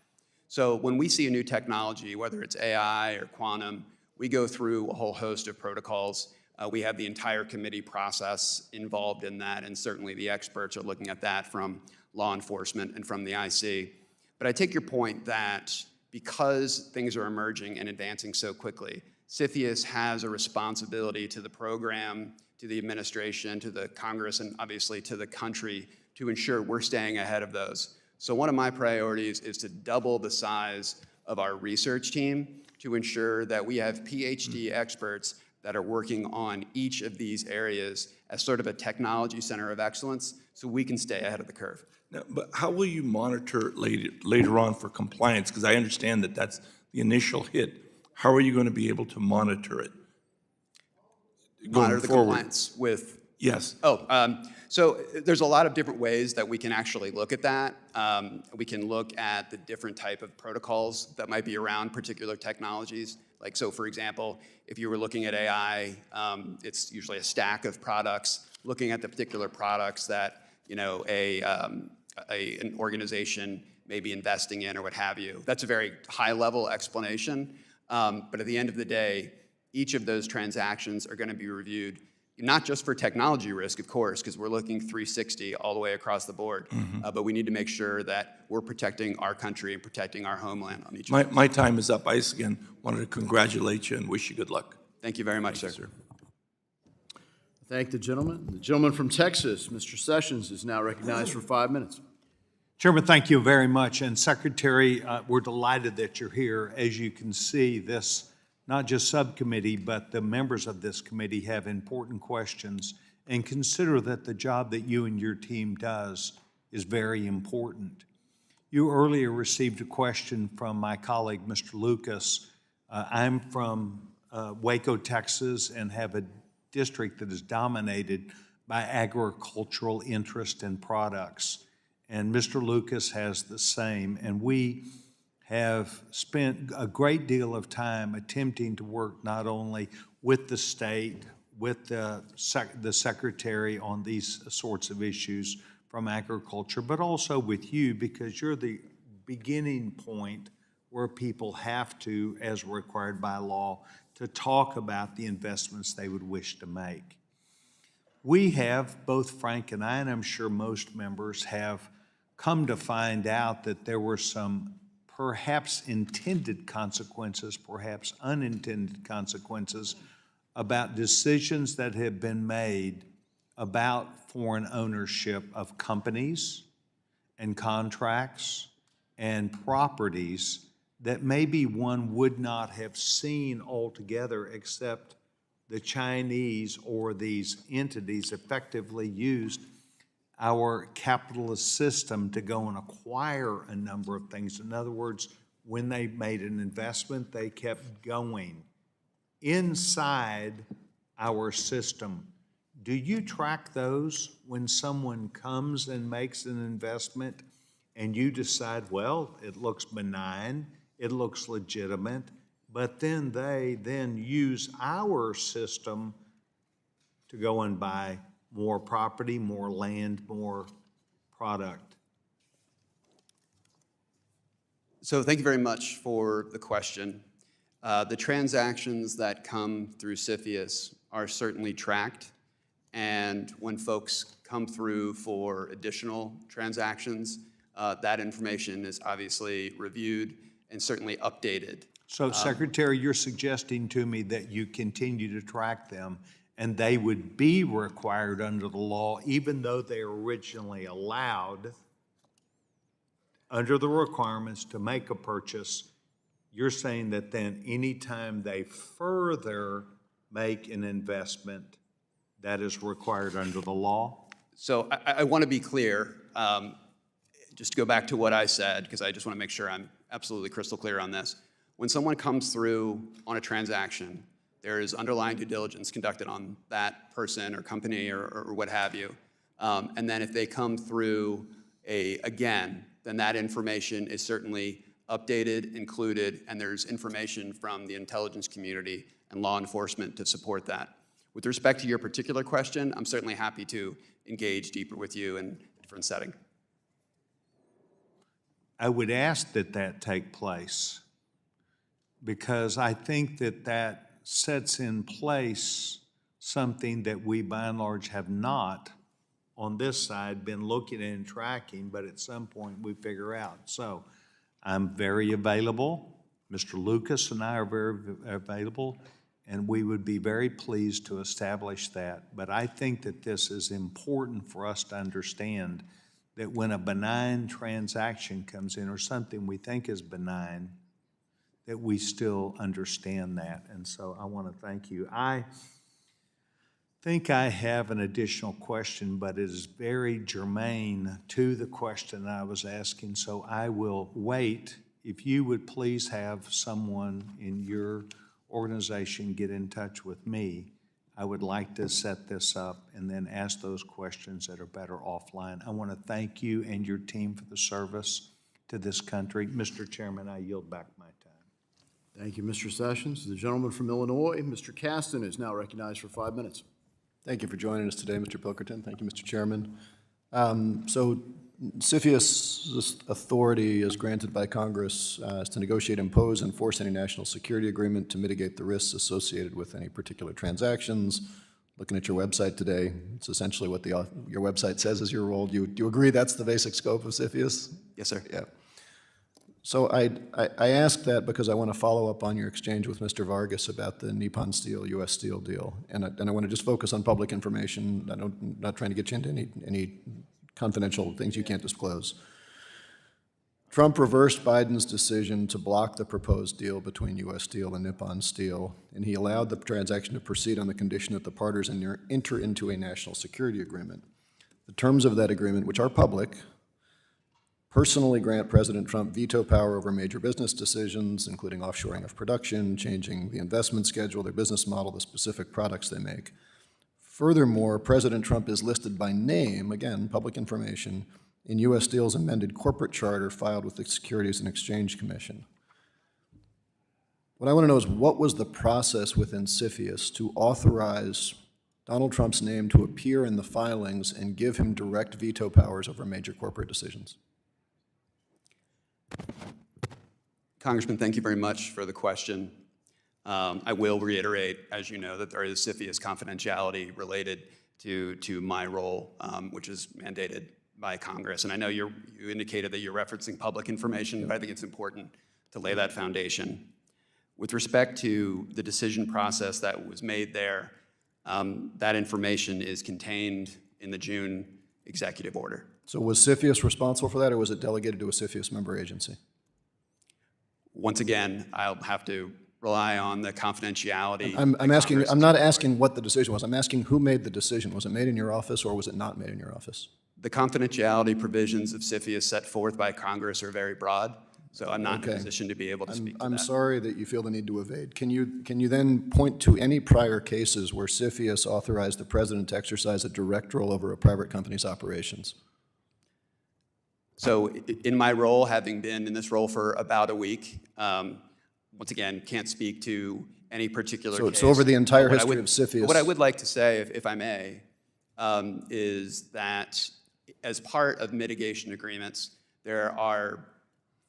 So when we see a new technology, whether it's AI or quantum, we go through a whole host of protocols. We have the entire committee process involved in that, and certainly the experts are looking at that from law enforcement and from the IC. But I take your point that because things are emerging and advancing so quickly, CFIUS has a responsibility to the program, to the administration, to the Congress, and obviously to the country to ensure we're staying ahead of those. So one of my priorities is to double the size of our research team to ensure that we have PhD experts that are working on each of these areas as sort of a technology center of excellence so we can stay ahead of the curve. Now, but how will you monitor it later on for compliance? Because I understand that that's the initial hit. How are you going to be able to monitor it going Monitor the forward? compliance with. Yes. So there's a lot of different ways that we can actually look at that. We can look at the different type of protocols that might be around particular technologies. Like, so for example, if you were looking at AI, it's usually a stack of products, looking at the particular products that, you know, an organization may be investing in or what have you. That's a very high-level explanation. But at the end of the day, each of those transactions are going to be reviewed, not just for technology risk, of course, because we're looking 360 all the way across the board, but we need to make sure that we're protecting our country and protecting our homeland on each of them. My time is up. I again wanted to congratulate you and wish you good luck. Thank you very much, sir. Thank the gentleman. The gentleman from Texas, Mr. Sessions, is now recognized for 5 minutes. Chairman, thank you very much. And Secretary, we're delighted that you're here. As you can see, this, not just subcommittee, but the members of this committee have important questions. And consider that the job that you and your team does is very important. You earlier received a question from my colleague, Mr. Lucas. I'm from Waco, Texas, and have a district that is dominated by agricultural interest and products. And Mr. Lucas has the same. And we have spent a great deal of time attempting to work not only with the state, with the secretary on these sorts of issues from agriculture, but also with you, because you're the beginning point where people have to, as required by law, to talk about the investments they would wish to make. We have, both Frank and I, and I'm sure most members have come to find out that there were some perhaps intended consequences, perhaps unintended consequences about decisions that have been made about foreign ownership of companies and contracts and properties that maybe one would not have seen altogether, except the Chinese or these entities effectively used our capitalist system to go and acquire a number of things. In other words, when they made an investment, they kept going inside our system. Do you track those when someone comes and makes an investment and you decide, well, it looks benign, it looks legitimate, but then they then use our system to go and buy more property, more land, more product? So thank you very much for the question. The transactions that come through CFIUS are certainly tracked, and when folks come through for additional transactions, that information is obviously reviewed and certainly updated. So, Secretary, you're suggesting to me that you continue to track them, and they would be required under the law, even though they were originally allowed under the requirements to make a purchase. You're saying that then anytime they further make an investment, that is required under the law? So I want to be clear, just to go back to what I said, because I just want to make sure I'm absolutely crystal clear on this. When someone comes through on a transaction, there is underlying due diligence conducted on that person or company or what have you. And then if they come through again, then that information is certainly updated, included, and there's information from the intelligence community and law enforcement to support that. With respect to your particular question, I'm certainly happy to engage deeper with you in a different setting. I would ask that that take place, because I think that that sets in place something that we by and large have not on this side been looking at and tracking, but at some point we figure out. So I'm very available. Mr. Lucas and I are very available, and we would be very pleased to establish that. But I think that this is important for us to understand, that when a benign transaction comes in, or something we think is benign, that we still understand that. And so I want to thank you. I think I have an additional question, but it is very germane to the question I was asking, so I will wait. If you would please have someone in your organization get in touch with me, I would like to set this up and then ask those questions that are better offline. I want to thank you and your team for the service to this country. Mr. Chairman, I yield back my time. Thank you, Mr. Sessions. The gentleman from Illinois, Mr. Caston, is now recognized for 5 minutes. Thank you for joining us today, Mr. Pilkerton. Thank you, Mr. Chairman. So CFIUS' authority is granted by Congress is to negotiate, impose, and enforce any national security agreement to mitigate the risks associated with any particular transactions. Looking at your website today, it's essentially what your website says is your role. Do you agree that's the basic scope of CFIUS? Yes, sir. Yeah. So I ask that because I want to follow up on your exchange with Mr. Vargas about the Nippon Steel, U.S. Steel deal. And I want to just focus on public information. I'm not trying to get you into any confidential things you can't disclose. Trump reversed Biden's decision to block the proposed deal between U.S. Steel and Nippon Steel, and he allowed the transaction to proceed on the condition that the parties enter into a national security agreement. The terms of that agreement, which are public, personally grant President Trump veto power over major business decisions, including offshoring of production, changing the investment schedule, their business model, the specific products they make. Furthermore, President Trump is listed by name, again, public information, in U.S. Steel's amended corporate charter filed with the Securities and Exchange Commission. What I want to know is what was the process within CFIUS to authorize Donald Trump's name to appear in the filings and give him direct veto powers over major corporate decisions? Congressman, thank you very much for the question. I will reiterate, as you know, that there is CFIUS confidentiality related to my role, which is mandated by Congress. And I know you indicated that you're referencing public information, but I think it's important to lay that foundation. With respect to the decision process that was made there, that information is contained in the June executive order. So was CFIUS responsible for that, or was it delegated to a CFIUS member agency? Once again, I'll have to rely on the confidentiality. I'm not asking what the decision was. I'm asking who made the decision. Was it made in your office, or was it not made in your office? The confidentiality provisions of CFIUS set forth by Congress are very broad, so I'm not in a position to be able to speak to that. I'm sorry that you feel the need to evade. Can you then point to any prior cases where CFIUS authorized the president to exercise a direct role over a private company's operations? So in my role, having been in this role for about a week, once again, can't speak to any particular case. So over the entire history of CFIUS. What I would like to say, if I may, is that as part of mitigation agreements, there are,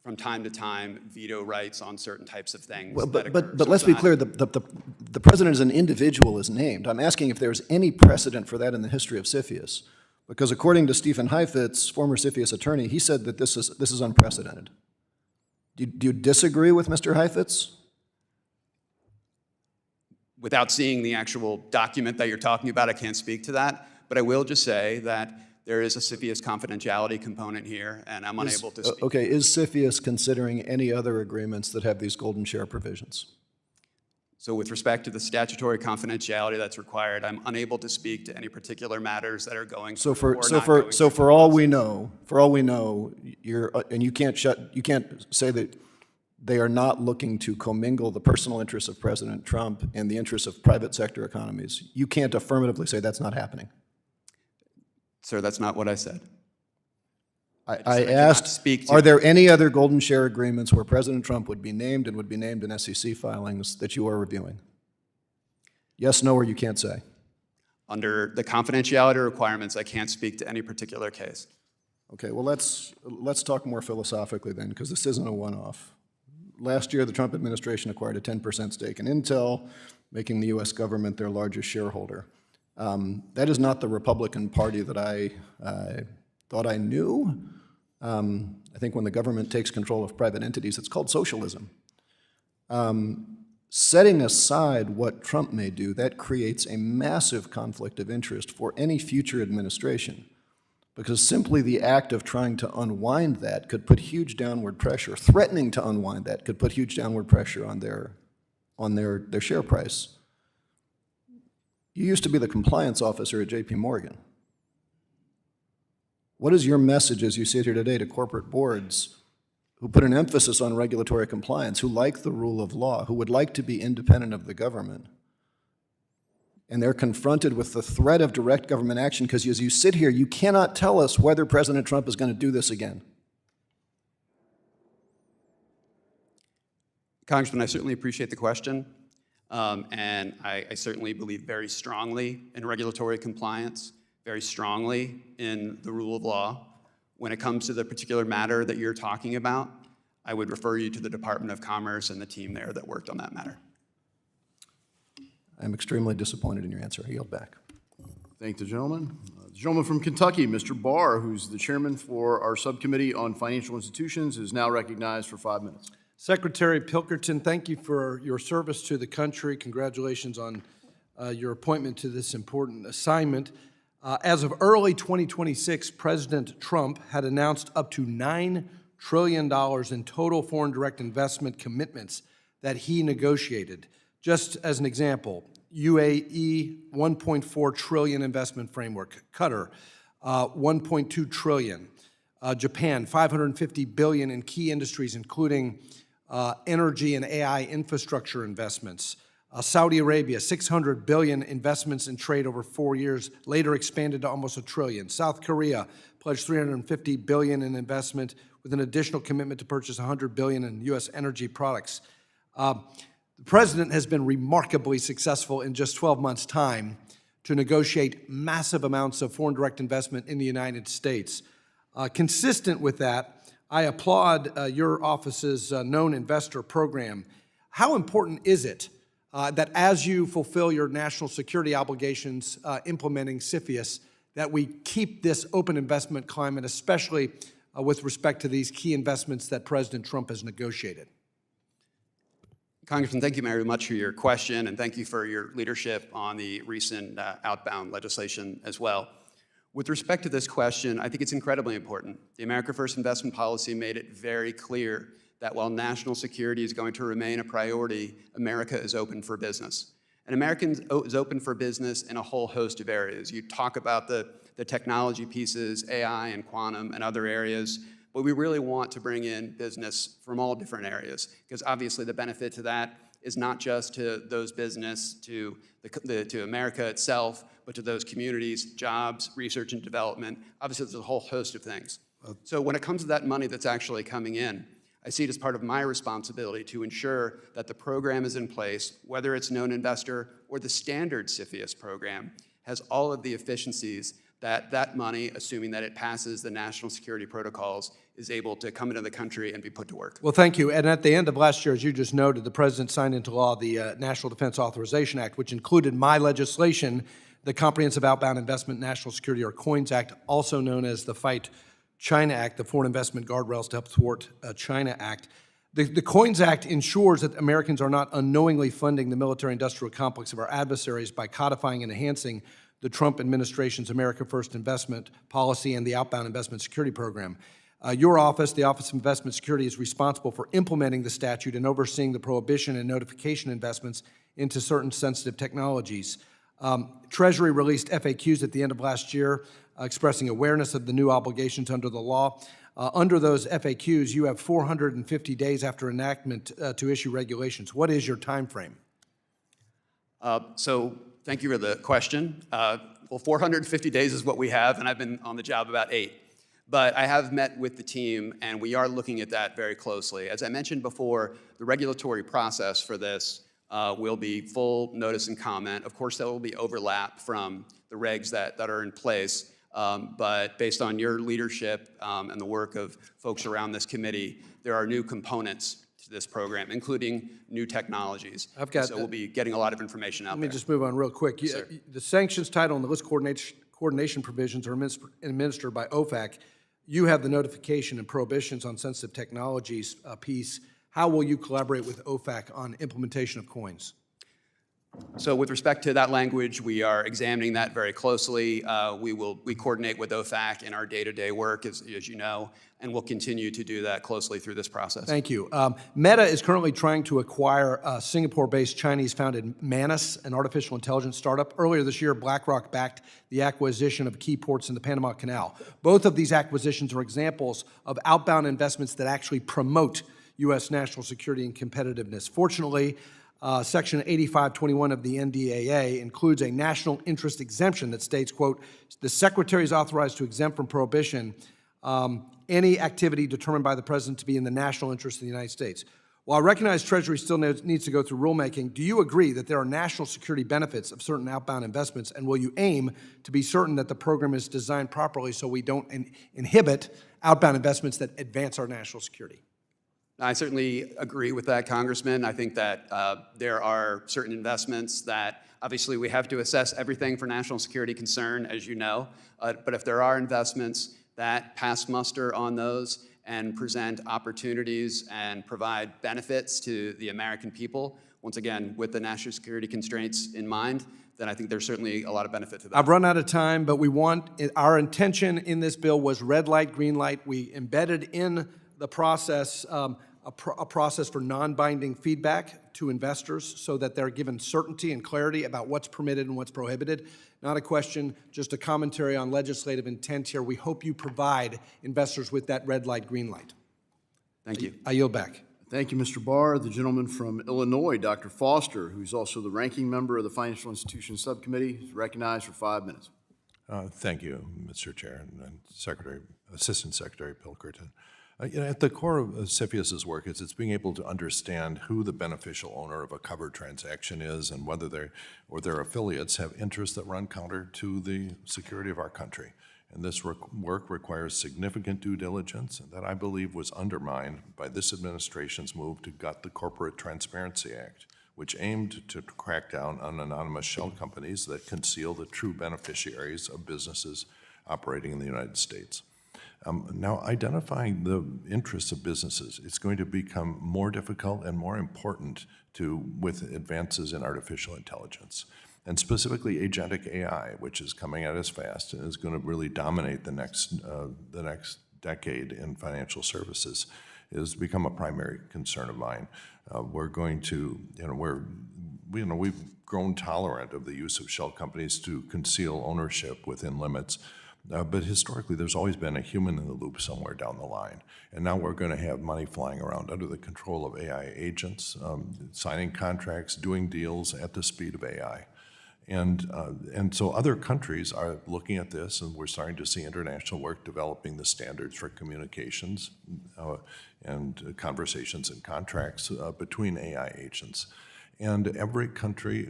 from time to time, veto rights on certain types of things. Well, but let's be clear, the president as an individual is named. I'm asking if there's any precedent for that in the history of CFIUS. Because according to Stephen Heifetz, former CFIUS attorney, he said that this is unprecedented. Do you disagree with Mr. Heifetz? Without seeing the actual document that you're talking about, I can't speak to that. But I will just say that there is a CFIUS confidentiality component here, and I'm unable to speak. Okay, is CFIUS considering any other agreements that have these golden share provisions? So with respect to the statutory confidentiality that's required, I'm unable to speak to any particular matters that are going So through for all we know, you can't say that they are not looking to commingle the personal interests of President Trump and the interests of private sector economies. You can't affirmatively say that's not happening. Sir, that's not what I said. I asked, are there any other golden share agreements where President Trump would be named and would be named in SEC filings that you are reviewing? Yes, no, or you can't say? Under the confidentiality requirements, I can't speak to any particular case. Okay, well, let's talk more philosophically then, because this isn't a one-off. Last year, the Trump administration acquired a 10% stake in Intel, making the U.S. government their largest shareholder. That is not the Republican Party that I thought I knew. I think when the government takes control of private entities, it's called socialism. Setting aside what Trump may do, that creates a massive conflict of interest for any future administration. Because simply the act of trying to unwind that could put huge downward pressure, threatening to unwind that could put huge downward pressure on their share price. You used to be the compliance officer at JP Morgan. What is your message as you sit here today to corporate boards who put an emphasis on regulatory compliance, who like the rule of law, who would like to be independent of the government? And they're confronted with the threat of direct government action because as you sit here, you cannot tell us whether President Trump is going to do this again. Congressman, I certainly appreciate the question, and I certainly believe very strongly in regulatory compliance, very strongly in the rule of law. When it comes to the particular matter that you're talking about, I would refer you to the Department of Commerce and the team there that worked on that matter. I'm extremely disappointed in your answer. I yield back. Thank the gentleman. The gentleman from Kentucky, Mr. Barr, who's the chairman for our Subcommittee on Financial Institutions, is now recognized for 5 minutes. Secretary Pilkerton, thank you for your service to the country. Congratulations on your appointment to this important assignment. As of early 2026, President Trump had announced up to $9 trillion in total foreign direct investment commitments that he negotiated. Just as an example, UAE, $1.4 trillion investment framework. Qatar, $1.2 trillion. Japan, $550 billion in key industries, including energy and AI infrastructure investments. Saudi Arabia, $600 billion investments in trade over 4 years, later expanded to almost $1 trillion. South Korea pledged $350 billion in investment with an additional commitment to purchase $100 billion in U.S. energy products. The president has been remarkably successful in just 12 months' time to negotiate massive amounts of foreign direct investment in the United States. Consistent with that, I applaud your office's Known Investor program. How important is it that as you fulfill your national security obligations implementing CFIUS, that we keep this open investment climate, especially with respect to these key investments that President Trump has negotiated? Congressman, thank you very much for your question, and thank you for your leadership on the recent outbound legislation as well. With respect to this question, I think it's incredibly important. The America First investment policy made it very clear that while national security is going to remain a priority, America is open for business. And America is open for business in a whole host of areas. You talk about the technology pieces, AI and quantum and other areas, but we really want to bring in business from all different areas, because obviously the benefit to that is not just to those business, to America itself, but to those communities, jobs, research and development. Obviously, there's a whole host of things. So when it comes to that money that's actually coming in, I see it as part of my responsibility to ensure that the program is in place, whether it's Known Investor or the standard CFIUS program, has all of the efficiencies that money, assuming that it passes the national security protocols, is able to come into the country and be put to work. Well, thank you. And at the end of last year, as you just noted, the president signed into law the National Defense Authorization Act, which included my legislation, the Comprehensive Outbound Investment National Security, or COINS Act, also known as the Fight China Act, the Foreign Investment Guardrails to Help Thwart China Act. The COINS Act ensures that Americans are not unknowingly funding the military-industrial complex of our adversaries by codifying and enhancing the Trump administration's America First investment policy and the outbound investment security program. Your office, the Office of Investment Security, is responsible for implementing the statute and overseeing the prohibition and notification investments into certain sensitive technologies. Treasury released FAQs at the end of last year expressing awareness of the new obligations under the law. Under those FAQs, you have 450 days after enactment to issue regulations. What is your time frame? So thank you for the question. Well, 450 days is what we have, and I've been on the job about 8. But I have met with the team, and we are looking at that very closely. As I mentioned before, the regulatory process for this will be full notice and comment. Of course, there will be overlap from the regs that are in place, but based on your leadership and the work of folks around this committee, there are new components to this program, including new technologies. So we'll be getting a lot of information out there. Let me just move on real quick. The sanctions title and the list coordination provisions are administered by OFAC. You have the notification and prohibitions on sensitive technologies piece. How will you collaborate with OFAC on implementation of COINS? So with respect to that language, we are examining that very closely. We coordinate with OFAC in our day-to-day work, as you know, and we'll continue to do that closely through this process. Thank you. Meta is currently trying to acquire Singapore-based Chinese-founded Manus, an artificial intelligence startup. Earlier this year, BlackRock backed the acquisition of key ports in the Panama Canal. Both of these acquisitions are examples of outbound investments that actually promote U.S. national security and competitiveness. Fortunately, Section 8521 of the NDAA includes a national interest exemption that states, quote, the Secretary is authorized to exempt from prohibition any activity determined by the President to be in the national interest of the United States. While I recognize Treasury still needs to go through rulemaking, do you agree that there are national security benefits of certain outbound investments, and will you aim to be certain that the program is designed properly so we don't inhibit outbound investments that advance our national security? I certainly agree with that, Congressman. I think that there are certain investments that obviously we have to assess everything for national security concern, as you know. But if there are investments that pass muster on those and present opportunities and provide benefits to the American people, once again, with the national security constraints in mind, then I think there's certainly a lot of benefit to that. I've run out of time, but our intention in this bill was red light, green light. We embedded in the process a process for non-binding feedback to investors so that they're given certainty and clarity about what's permitted and what's prohibited. Not a question, just a commentary on legislative intent here. We hope you provide investors with that red light, green light. Thank you. I yield back. Thank you, Mr. Barr. The gentleman from Illinois, Dr. Foster, who's also the ranking member of the Financial Institutions Subcommittee, is recognized for 5 minutes. Thank you, Mr. Chair and Assistant Secretary Pilkerton. At the core of CFIUS's work is it's being able to understand who the beneficial owner of a covered transaction is and whether they or their affiliates have interests that run counter to the security of our country. And this work requires significant due diligence that I believe was undermined by this administration's move to gut the Corporate Transparency Act, which aimed to crack down on anonymous shell companies that conceal the true beneficiaries of businesses operating in the United States. Now, identifying the interests of businesses is going to become more difficult and more important with advances in artificial intelligence, and specifically agentic AI, which is coming at us fast and is going to really dominate the next decade in financial services, has become a primary concern of mine. We're going to, we've grown tolerant of the use of shell companies to conceal ownership within limits. But historically, there's always been a human in the loop somewhere down the line. And now we're going to have money flying around under the control of AI agents, signing contracts, doing deals at the speed of AI. And so other countries are looking at this, and we're starting to see international work developing the standards for communications and conversations and contracts between AI agents. And every country,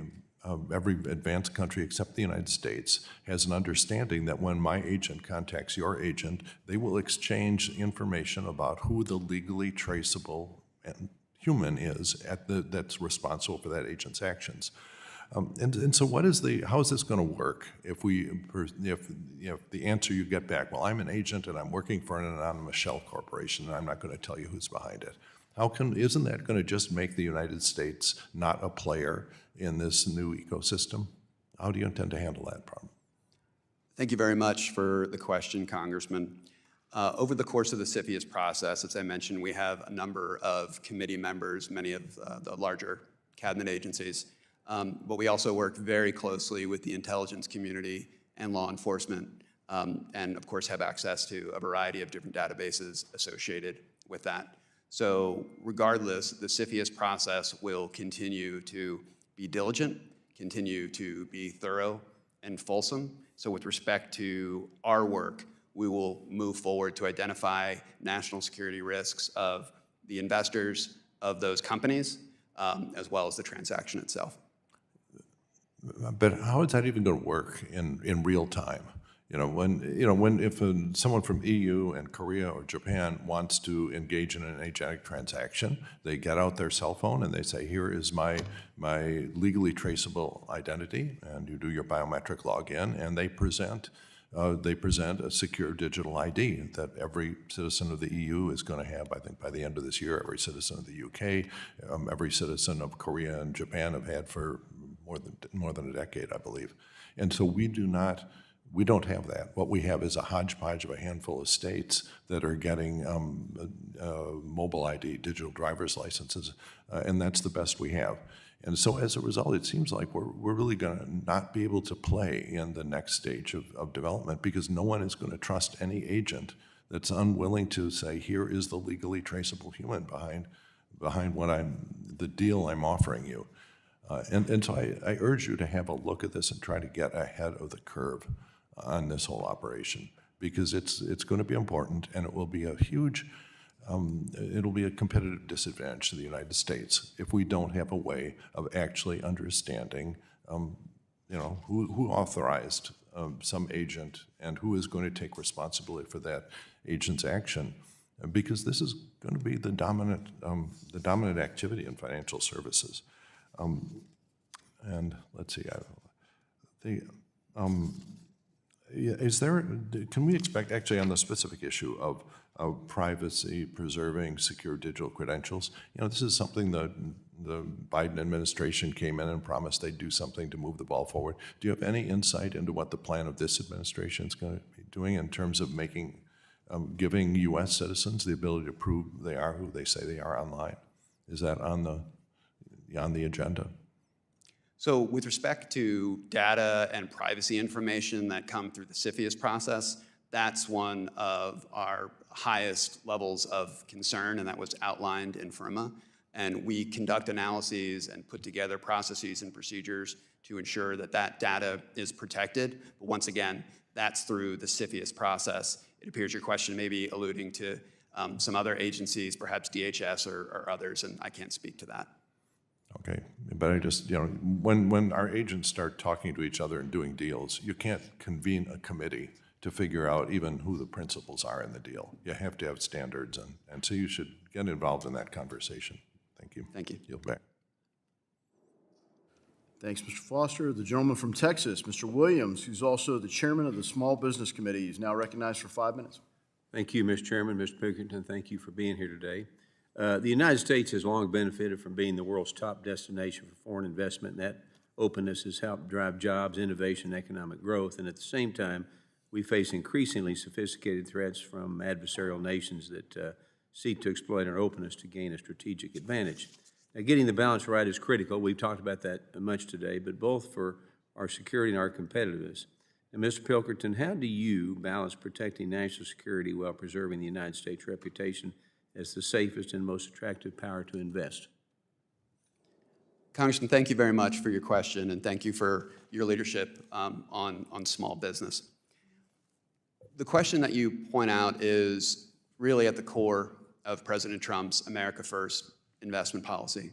every advanced country except the United States has an understanding that when my agent contacts your agent, they will exchange information about who the legally traceable human is that's responsible for that agent's actions. And so how is this going to work if the answer you get back, well, I'm an agent and I'm working for an anonymous shell corporation and I'm not going to tell you who's behind it? Isn't that going to just make the United States not a player in this new ecosystem? How do you intend to handle that problem? Thank you very much for the question, Congressman. Over the course of the CFIUS process, as I mentioned, we have a number of committee members, many of the larger cabinet agencies, but we also work very closely with the intelligence community and law enforcement, and of course have access to a variety of different databases associated with that. So regardless, the CFIUS process will continue to be diligent, continue to be thorough and fulsome. So with respect to our work, we will move forward to identify national security risks of the investors of those companies, as well as the transaction itself. But how is that even going to work in real time? If someone from EU and Korea or Japan wants to engage in an agentic transaction, they get out their cell phone and they say, here is my legally traceable identity, and you do your biometric login, and they present a secure digital ID that every citizen of the EU is going to have, I think, by the end of this year. Every citizen of the UK, every citizen of Korea and Japan have had for more than a decade, I believe. And so we don't have that. What we have is a hodgepodge of a handful of states that are getting mobile ID, digital driver's licenses, and that's the best we have. And so as a result, it seems like we're really going to not be able to play in the next stage of development because no one is going to trust any agent that's unwilling to say, here is the legally traceable human behind the deal I'm offering you. And so I urge you to have a look at this and try to get ahead of the curve on this whole operation because it's going to be important and it will be a huge, it'll be a competitive disadvantage to the United States if we don't have a way of actually understanding, who authorized some agent and who is going to take responsibility for that agent's action, because this is going to be the dominant activity in financial services. And let's see, can we expect, actually on the specific issue of privacy preserving secure digital credentials, this is something the Biden administration came in and promised they'd do something to move the ball forward. Do you have any insight into what the plan of this administration is going to be doing in terms of giving U.S. citizens the ability to prove they are who they say they are online? Is that on the agenda? So with respect to data and privacy information that come through the CFIUS process, that's one of our highest levels of concern, and that was outlined in FIRMA. And we conduct analyses and put together processes and procedures to ensure that that data is protected. But once again, that's through the CFIUS process. It appears your question may be alluding to some other agencies, perhaps DHS or others, and I can't speak to that. Okay, but I just, when our agents start talking to each other and doing deals, you can't convene a committee to figure out even who the principals are in the deal. You have to have standards, and so you should get involved in that conversation. Thank you. Thank you. Yield back. Thanks, Mr. Foster. The gentleman from Texas, Mr. Williams, who's also the chairman of the Small Business Committee, is now recognized for 5 minutes. Thank you, Mr. Chairman. Mr. Pilkerton, thank you for being here today. The United States has long benefited from being the world's top destination for foreign investment, and that openness has helped drive jobs, innovation, and economic growth. And at the same time, we face increasingly sophisticated threats from adversarial nations that seek to exploit our openness to gain a strategic advantage. Now, getting the balance right is critical. We've talked about that much today, but both for our security and our competitiveness. And Mr. Pilkerton, how do you balance protecting national security while preserving the United States' reputation as the safest and most attractive power to invest? Congressman, thank you very much for your question, and thank you for your leadership on small business. The question that you point out is really at the core of President Trump's America First investment policy.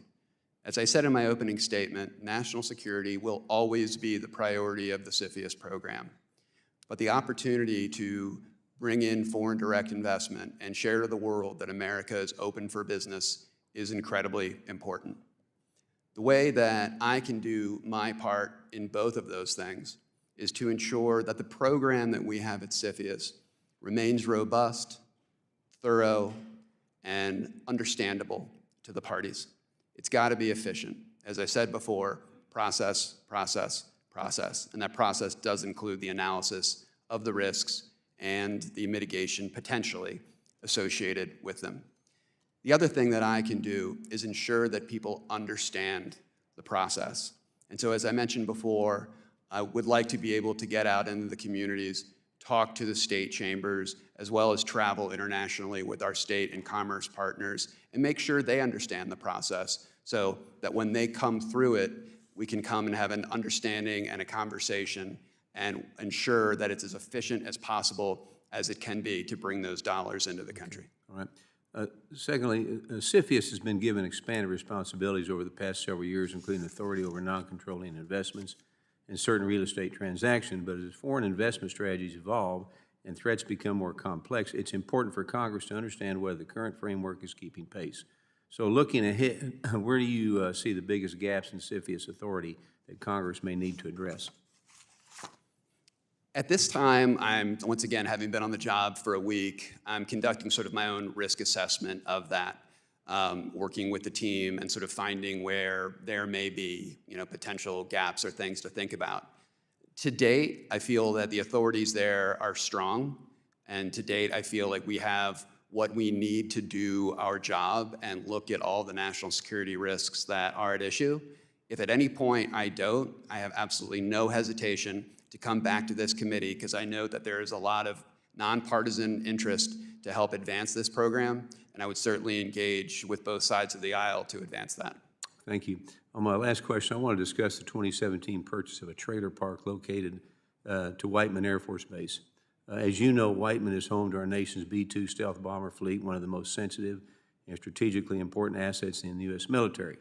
As I said in my opening statement, national security will always be the priority of the CFIUS program. But the opportunity to bring in foreign direct investment and share to the world that America is open for business is incredibly important. The way that I can do my part in both of those things is to ensure that the program that we have at CFIUS remains robust, thorough, and understandable to the parties. It's got to be efficient. As I said before, process, process, process. And that process does include the analysis of the risks and the mitigation potentially associated with them. The other thing that I can do is ensure that people understand the process. And so as I mentioned before, I would like to be able to get out into the communities, talk to the state chambers, as well as travel internationally with our state and commerce partners and make sure they understand the process so that when they come through it, we can come and have an understanding and a conversation and ensure that it's as efficient as possible as it can be to bring those dollars into the country. All right. Secondly, CFIUS has been given expanded responsibilities over the past several years, including authority over non-controlling investments and certain real estate transactions. But as foreign investment strategies evolve and threats become more complex, it's important for Congress to understand whether the current framework is keeping pace. So looking ahead, where do you see the biggest gaps in CFIUS authority that Congress may need to address? At this time, I'm, once again, having been on the job for a week, I'm conducting sort of my own risk assessment of that. working with the team and sort of finding where there may be, potential gaps or things to think about. To date, I feel that the authorities there are strong, and to date, I feel like we have what we need to do our job and look at all the national security risks that are at issue. If at any point I don't, I have absolutely no hesitation to come back to this committee, because I know that there is a lot of nonpartisan interest to help advance this program, and I would certainly engage with both sides of the aisle to advance that. Thank you. On my last question, I want to discuss the 2017 purchase of a trailer park located to Whiteman Air Force Base. As you know, Whiteman is home to our nation's B-2 stealth bomber fleet, one of the most sensitive and strategically important assets in the U.S. military.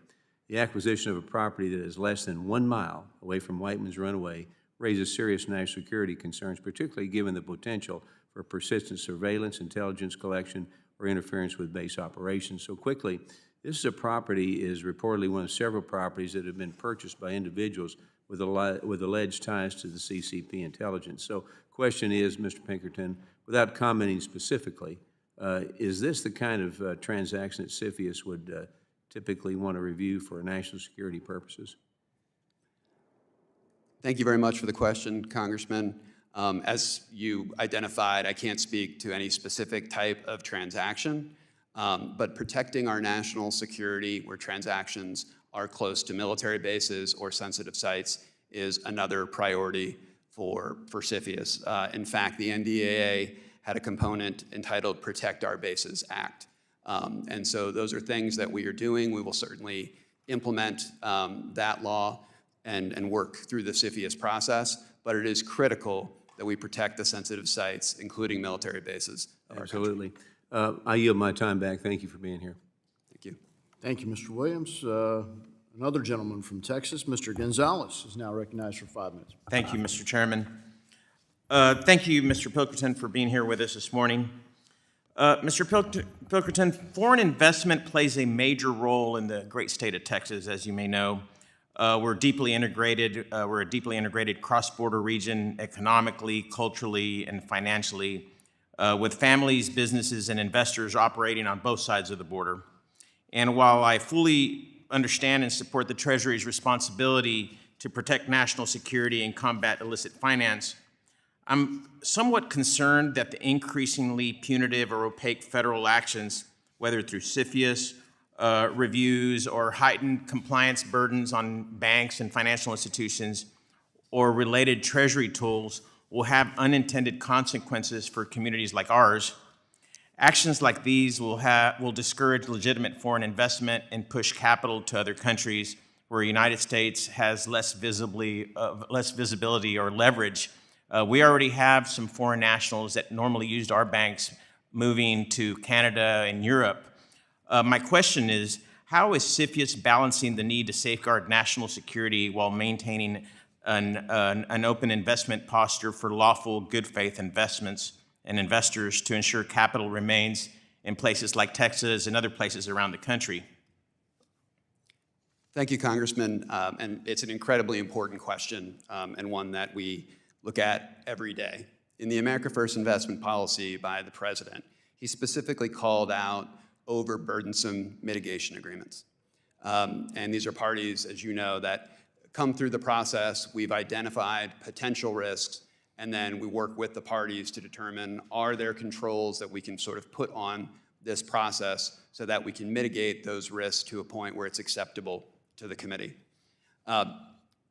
The acquisition of a property that is less than 1 mile away from Whiteman's runway raises serious national security concerns, particularly given the potential for persistent surveillance, intelligence collection, or interference with base operations. So quickly, this is reportedly one of several properties that have been purchased by individuals with alleged ties to the CCP intelligence. So question is, Mr. Pinkerton, without commenting specifically, is this the kind of transaction that CFIUS would typically want to review for national security purposes? Thank you very much for the question, Congressman. As you identified, I can't speak to any specific type of transaction, but protecting our national security where transactions are close to military bases or sensitive sites is another priority for CFIUS. In fact, the NDAA had a component entitled Protect Our Bases Act. And so those are things that we are doing. We will certainly implement that law and work through the CFIUS process, but it is critical that we protect the sensitive sites, including military bases of our country. Absolutely. I yield my time back. Thank you for being here. Thank you. Thank you, Mr. Williams. Another gentleman from Texas, Mr. Gonzalez, is now recognized for 5 minutes. Thank you, Mr. Chairman. Thank you, Mr. Pilkerton, for being here with us this morning. Mr. Pilkerton, foreign investment plays a major role in the great state of Texas, as you may know. We're deeply integrated. We're a deeply integrated cross-border region economically, culturally, and financially, with families, businesses, and investors operating on both sides of the border. And while I fully understand and support the Treasury's responsibility to protect national security and combat illicit finance, I'm somewhat concerned that the increasingly punitive or opaque federal actions, whether through CFIUS reviews or heightened compliance burdens on banks and financial institutions or related Treasury tools, will have unintended consequences for communities like ours. Actions like these will discourage legitimate foreign investment and push capital to other countries where the United States has less visibility or leverage. We already have some foreign nationals that normally used our banks moving to Canada and Europe. My question is, how is CFIUS balancing the need to safeguard national security while maintaining an open investment posture for lawful, good faith investments and investors to ensure capital remains in places like Texas and other places around the country? Thank you, Congressman. And it's an incredibly important question and one that we look at every day. In the America First investment policy by the President, he specifically called out overburdensome mitigation agreements. And these are parties, as you know, that come through the process. We've identified potential risks, and then we work with the parties to determine, are there controls that we can sort of put on this process so that we can mitigate those risks to a point where it's acceptable to the committee.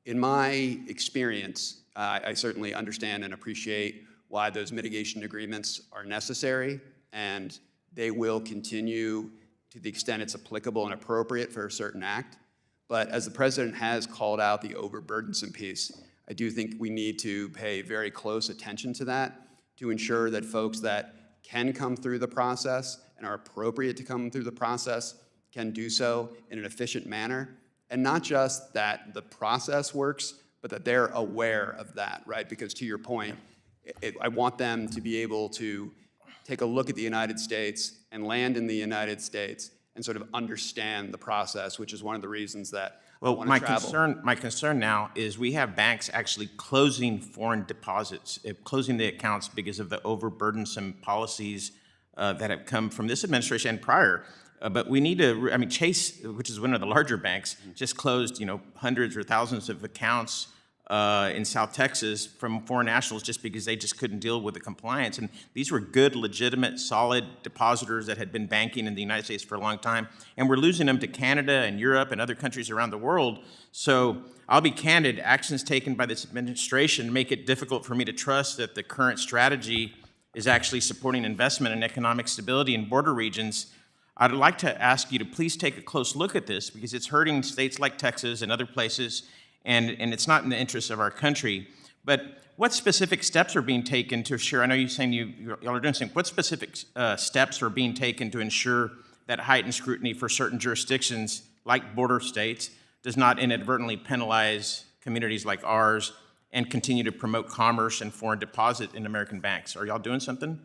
In my experience, I certainly understand and appreciate why those mitigation agreements are necessary, and they will continue to the extent it's applicable and appropriate for a certain act. But as the President has called out the overburdensome piece, I do think we need to pay very close attention to that to ensure that folks that can come through the process and are appropriate to come through the process can do so in an efficient manner. And not just that the process works, but that they're aware of that, right? Because to your point, I want them to be able to take a look at the United States and land in the United States and sort of understand the process, which is one of the reasons that I want to travel. My concern now is we have banks actually closing foreign deposits, closing the accounts because of the overburdensome policies that have come from this administration and prior. But we need to, I mean, Chase, which is one of the larger banks, just closed, hundreds or thousands of accounts in South Texas from foreign nationals just because they just couldn't deal with the compliance. And these were good, legitimate, solid depositors that had been banking in the United States for a long time. And we're losing them to Canada and Europe and other countries around the world. So I'll be candid, actions taken by this administration make it difficult for me to trust that the current strategy is actually supporting investment and economic stability in border regions. I'd like to ask you to please take a close look at this because it's hurting states like Texas and other places, and it's not in the interest of our country. But what specific steps are being taken to ensure, I know you're saying y'all are doing something, what specific steps are being taken to ensure that heightened scrutiny for certain jurisdictions like border states does not inadvertently penalize communities like ours and continue to promote commerce and foreign deposit in American banks? Are y'all doing something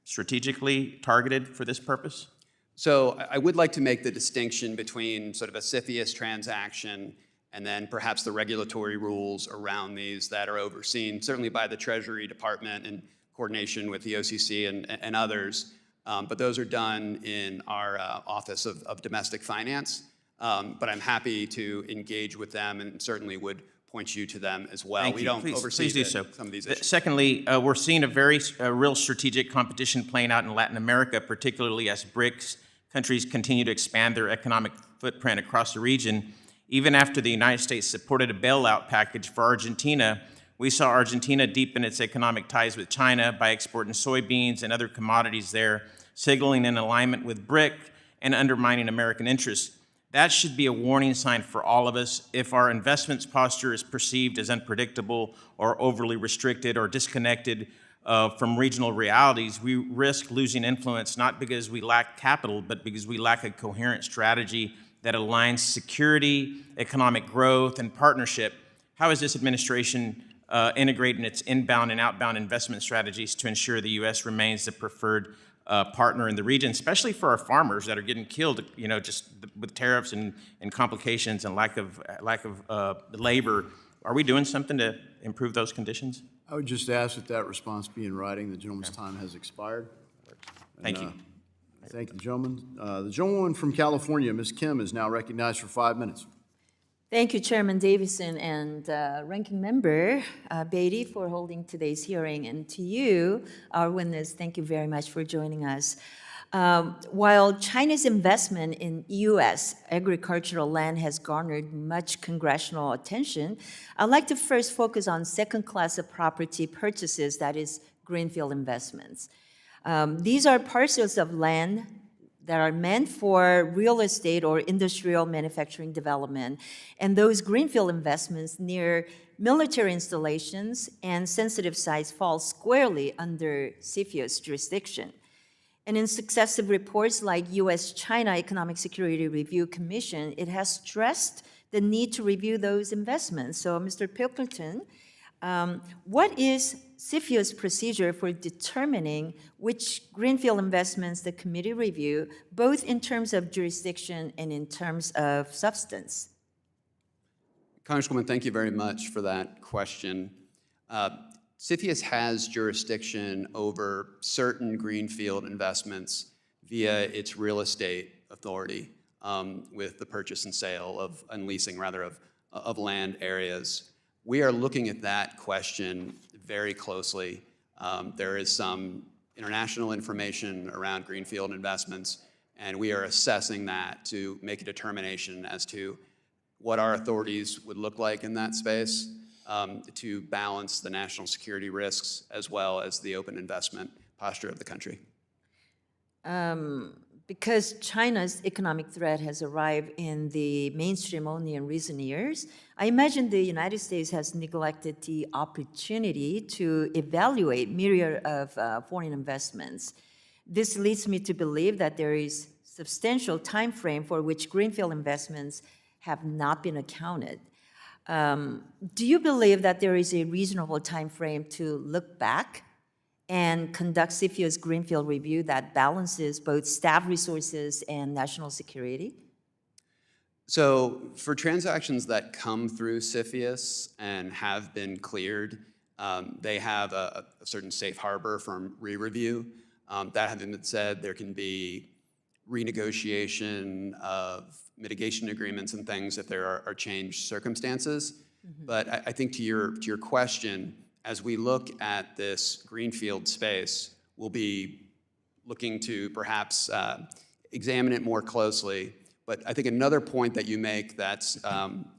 strategically targeted for this purpose? So I would like to make the distinction between sort of a CFIUS transaction and then perhaps the regulatory rules around these that are overseen, certainly by the Treasury Department in coordination with the OCC and others. But those are done in our Office of Domestic Finance. But I'm happy to engage with them and certainly would point you to them as well. Thank we you. don't Please oversee do so. some of these issues. Secondly, we're seeing a real strategic competition playing out in Latin America, particularly as BRICS countries continue to expand their economic footprint across the region. Even after the United States supported a bailout package for Argentina, we saw Argentina deepen its economic ties with China by exporting soybeans and other commodities there, signaling an alignment with BRIC and undermining American interests. That should be a warning sign for all of us. If our investments posture is perceived as unpredictable or overly restricted or disconnected from regional realities, we risk losing influence, not because we lack capital, but because we lack a coherent strategy that aligns security, economic growth, and partnership. How is this administration integrating its inbound and outbound investment strategies to ensure the U.S. remains the preferred partner in the region, especially for our farmers that are getting killed, just with tariffs and complications and lack of labor? Are we doing something to improve those conditions? I would just ask that response be in writing. The gentleman's time has expired. Thank you. Thank you, gentlemen. The gentlewoman from California, Ms. Kim, is now recognized for 5 minutes. Thank you, Chairman Davidson and Ranking Member Beatty, for holding today's hearing. And to you, our witness, thank you very much for joining us. While China's investment in U.S. agricultural land has garnered much congressional attention, I'd like to first focus on second-class of property purchases, that is, greenfield investments. These are parcels of land that are meant for real estate or industrial manufacturing development, and those greenfield investments near military installations and sensitive sites fall squarely under CFIUS jurisdiction. And in successive reports like U.S.-China Economic Security Review Commission, it has stressed the need to review those investments. So, Mr. Pilkerton, what is CFIUS procedure for determining which greenfield investments the committee review, both in terms of jurisdiction and in terms of substance? Congresswoman, thank you very much for that question. CFIUS has jurisdiction over certain greenfield investments via its real estate authority with the purchase and sale and leasing, rather, of land areas. We are looking at that question very closely. There is some international information around greenfield investments, and we are assessing that to make a determination as to what our authorities would look like in that space to balance the national security risks as well as the open investment posture of the country. Because China's economic threat has arrived in the mainstream only in recent years, I imagine the United States has neglected the opportunity to evaluate myriad of foreign investments. This leads me to believe that there is substantial time frame for which greenfield investments have not been accounted. Do you believe that there is a reasonable time frame to look back and conduct CFIUS greenfield review that balances both staff resources and national security? So for transactions that come through CFIUS and have been cleared, they have a certain safe harbor from re-review. That having been said, there can be renegotiation of mitigation agreements and things if there are changed circumstances. But I think to your question, as we look at this greenfield space, we'll be looking to perhaps examine it more closely. But I think another point that you make that's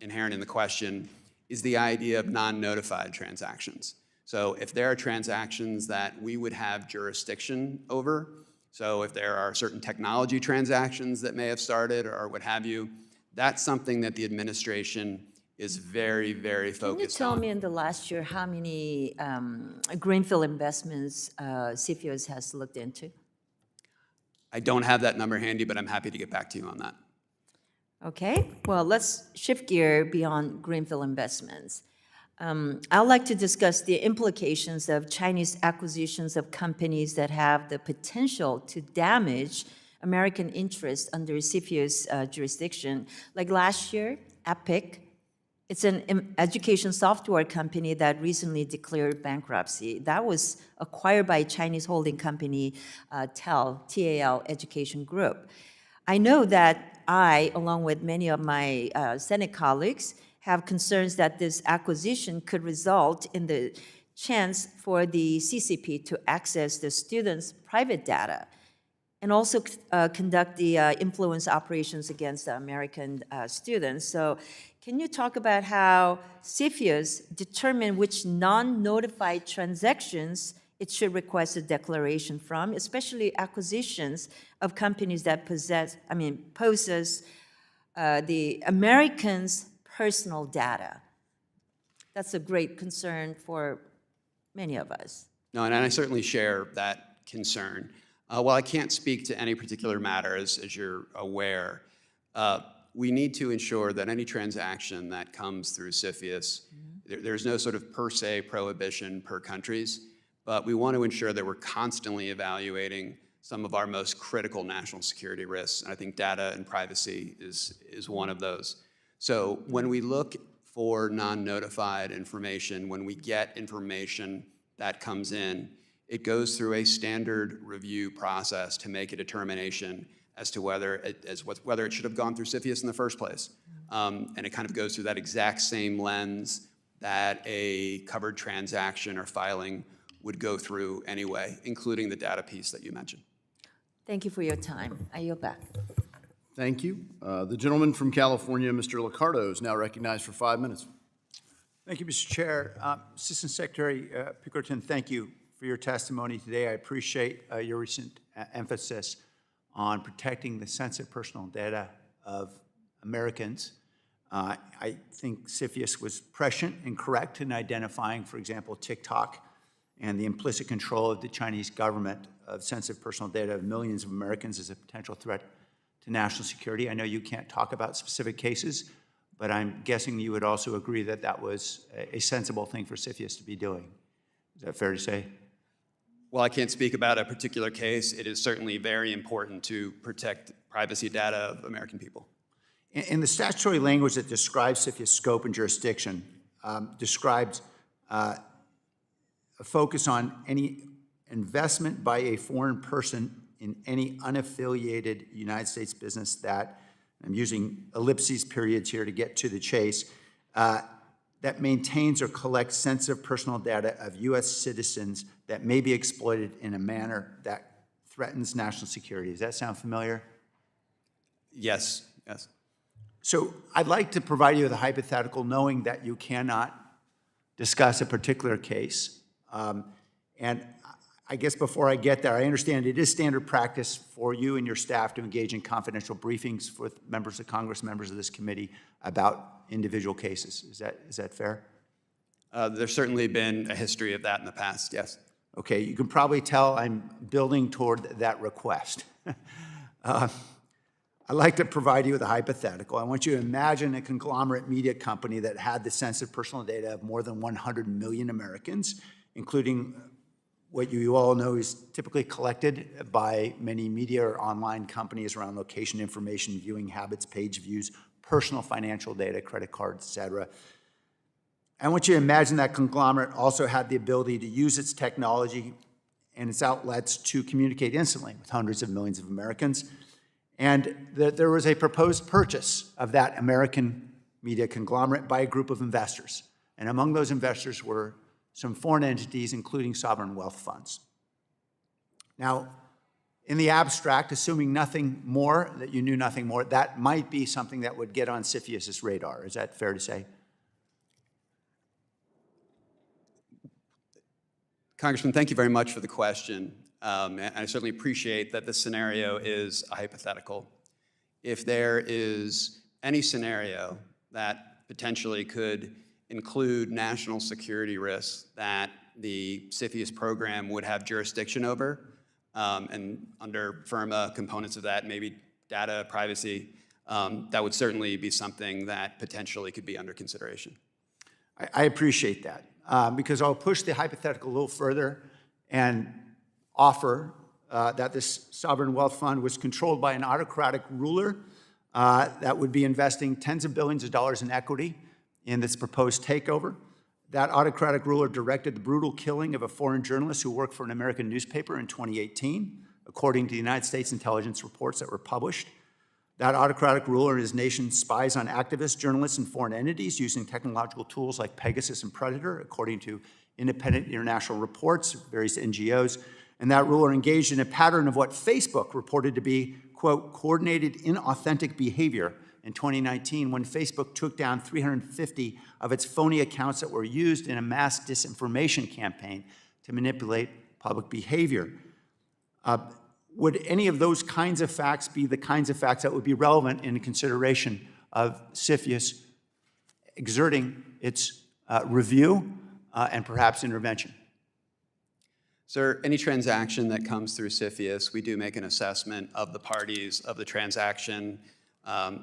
inherent in the question is the idea of non-notified transactions. So if there are transactions that we would have jurisdiction over, so if there are certain technology transactions that may have started or what have you, that's something that the administration is very, very focused on. Can you tell me in the last year how many greenfield investments CFIUS has looked into? I don't have that number handy, but I'm happy to get back to you on that. Okay, well, let's shift gear beyond greenfield investments. I'd like to discuss the implications of Chinese acquisitions of companies that have the potential to damage American interests under CFIUS jurisdiction. Like last year, Epic, it's an education software company that recently declared bankruptcy. That was acquired by Chinese holding company TAL Education Group. I know that I, along with many of my Senate colleagues, have concerns that this acquisition could result in the chance for the CCP to access the students' private data and also conduct the influence operations against the American students. So can you talk about how CFIUS determine which non-notified transactions it should request a declaration from, especially acquisitions of companies that possess the Americans' personal data? That's a great concern for many of us. No, and I certainly share that concern. While I can't speak to any particular matter, as you're aware, we need to ensure that any transaction that comes through CFIUS, there's no sort of per se prohibition per countries, but we want to ensure that we're constantly evaluating some of our most critical national security risks. And I think data and privacy is one of those. So when we look for non-notified information, when we get information that comes in, it goes through a standard review process to make a determination as to whether it should have gone through CFIUS in the first place. And it kind of goes through that exact same lens that a covered transaction or filing would go through anyway, including the data piece that you mentioned. Thank you for your time. I yield back. Thank you. The gentleman from California, Mr. Liccardo, is now recognized for 5 minutes. Thank you, Mr. Chair. Assistant Secretary Pilkerton, thank you for your testimony today. I appreciate your recent emphasis on protecting the sensitive personal data of Americans. I think CFIUS was prescient and correct in identifying, for example, TikTok and the implicit control of the Chinese government of sensitive personal data of millions of Americans as a potential threat to national security. I know you can't talk about specific cases, but I'm guessing you would also agree that that was a sensible thing for CFIUS to be doing. Is that fair to say? While I can't speak about a particular case, it is certainly very important to protect privacy data of American people. In the statutory language that describes CFIUS scope and jurisdiction, describes a focus on any investment by a foreign person in any unaffiliated United States business that, I'm using ellipses, periods here to get to the chase, that maintains or collects sensitive personal data of U.S. citizens that may be exploited in a manner that threatens national security. Does that sound familiar? Yes, yes. So I'd like to provide you with a hypothetical, knowing that you cannot discuss a particular case. And I guess before I get there, I understand it is standard practice for you and your staff to engage in confidential briefings with members of Congress, members of this committee, about individual cases. Is that fair? There's certainly been a history of that in the past, yes. Okay, you can probably tell I'm building toward that request. I'd like to provide you with a hypothetical. I want you to imagine a conglomerate media company that had the sensitive personal data of more than 100 million Americans, including what you all know is typically collected by many media or online companies around location information, viewing habits, page views, personal financial data, credit cards, et cetera. I want you to imagine that conglomerate also had the ability to use its technology and its outlets to communicate instantly with hundreds of millions of Americans. And there was a proposed purchase of that American media conglomerate by a group of investors. And among those investors were some foreign entities, including sovereign wealth funds. Now, in the abstract, assuming nothing more, that you knew nothing more, that might be something that would get on CFIUS's radar. Is that fair to say? Congressman, thank you very much for the question. And I certainly appreciate that this scenario is a hypothetical. If there is any scenario that potentially could include national security risks that the CFIUS program would have jurisdiction over, and under FIRMA components of that, maybe data privacy, that would certainly be something that potentially could be under consideration. I appreciate that, because I'll push the hypothetical a little further and offer that this sovereign wealth fund was controlled by an autocratic ruler that would be investing tens of billions of dollars in equity in this proposed takeover. That autocratic ruler directed the brutal killing of a foreign journalist who worked for an American newspaper in 2018, according to the United States intelligence reports that were published. That autocratic ruler and his nation spies on activists, journalists, and foreign entities using technological tools like Pegasus and Predator, according to independent international reports, various NGOs. And that ruler engaged in a pattern of what Facebook reported to be, quote, coordinated inauthentic behavior in 2019 when Facebook took down 350 of its phony accounts that were used in a mass disinformation campaign to manipulate public behavior. Would any of those kinds of facts be the kinds of facts that would be relevant in consideration of CFIUS exerting its review and perhaps intervention? Sir, any transaction that comes through CFIUS, we do make an assessment of the parties of the transaction,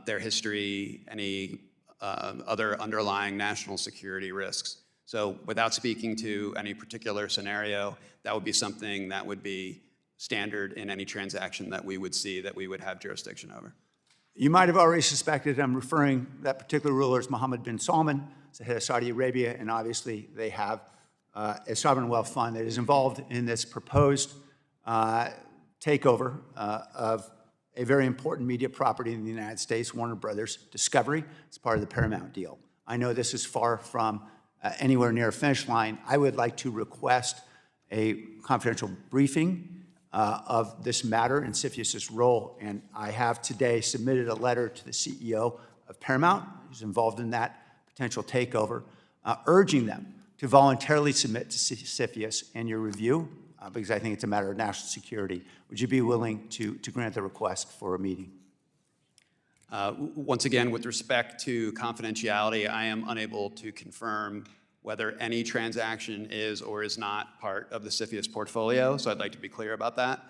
their history, any other underlying national security risks. So without speaking to any particular scenario, that would be something that would be standard in any transaction that we would see that we would have jurisdiction over. You might have already suspected I'm referring that particular ruler is Mohammed bin Salman, the head of Saudi Arabia, and obviously they have a sovereign wealth fund that is involved in this proposed takeover of a very important media property in the United States, Warner Brothers Discovery. It's part of the Paramount deal. I know this is far from anywhere near a finish line. I would like to request a confidential briefing of this matter and CFIUS's role. And I have today submitted a letter to the CEO of Paramount, who's involved in that potential takeover, urging them to voluntarily submit to CFIUS and your review, because I think it's a matter of national security. Would you be willing to grant the request for a meeting? Once again, with respect to confidentiality, I am unable to confirm whether any transaction is or is not part of the CFIUS portfolio, so I'd like to be clear about that.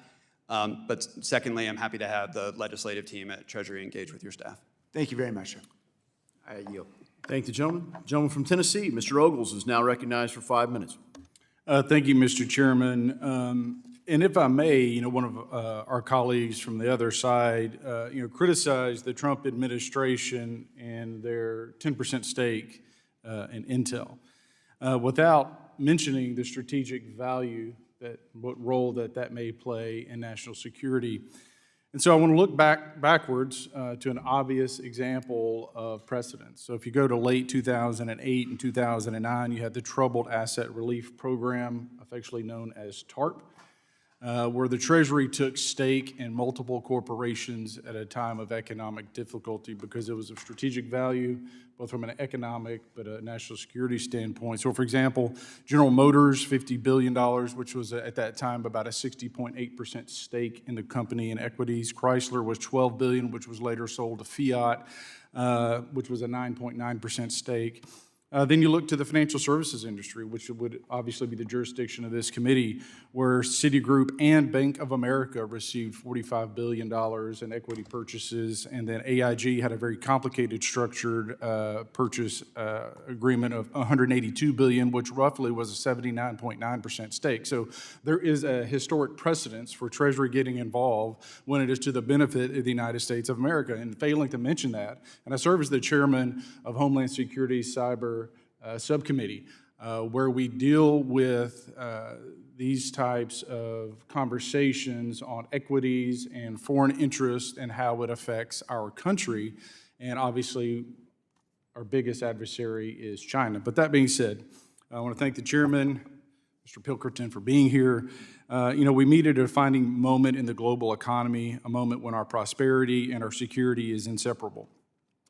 But secondly, I'm happy to have the legislative team at Treasury engage with your staff. Thank you very much, sir. I yield. Thank the gentleman. Gentleman from Tennessee, Mr. Ogles, is now recognized for 5 minutes. Thank you, Mr. Chairman. And if I may, one of our colleagues from the other side, criticized the Trump administration and their 10% stake in Intel, without mentioning the strategic value what role that may play in national security. And so I want to look backwards to an obvious example of precedent. So if you go to late 2008 and 2009, you had the Troubled Asset Relief Program, affectionately known as TARP, where the Treasury took stake in multiple corporations at a time of economic difficulty because it was of strategic value, both from an economic but a national security standpoint. So, for example, General Motors, $50 billion, which was at that time about a 60.8% stake in the company in equities. Chrysler was $12 billion, which was later sold to Fiat, which was a 9.9% stake. Then you look to the financial services industry, which would obviously be the jurisdiction of this committee, where Citigroup and Bank of America received $45 billion in equity purchases, and then AIG had a very complicated structured purchase agreement of $182 billion, which roughly was a 79.9% stake. So there is a historic precedence for Treasury getting involved when it is to the benefit of the United States of America, and failing to mention that. And I serve as the chairman of Homeland Security Cyber Subcommittee. where we deal with these types of conversations on equities and foreign interest and how it affects our country. And obviously, our biggest adversary is China. But that being said, I want to thank the chairman, Mr. Pilkerton, for being here. We meet at a defining moment in the global economy, a moment when our prosperity and our security is inseparable.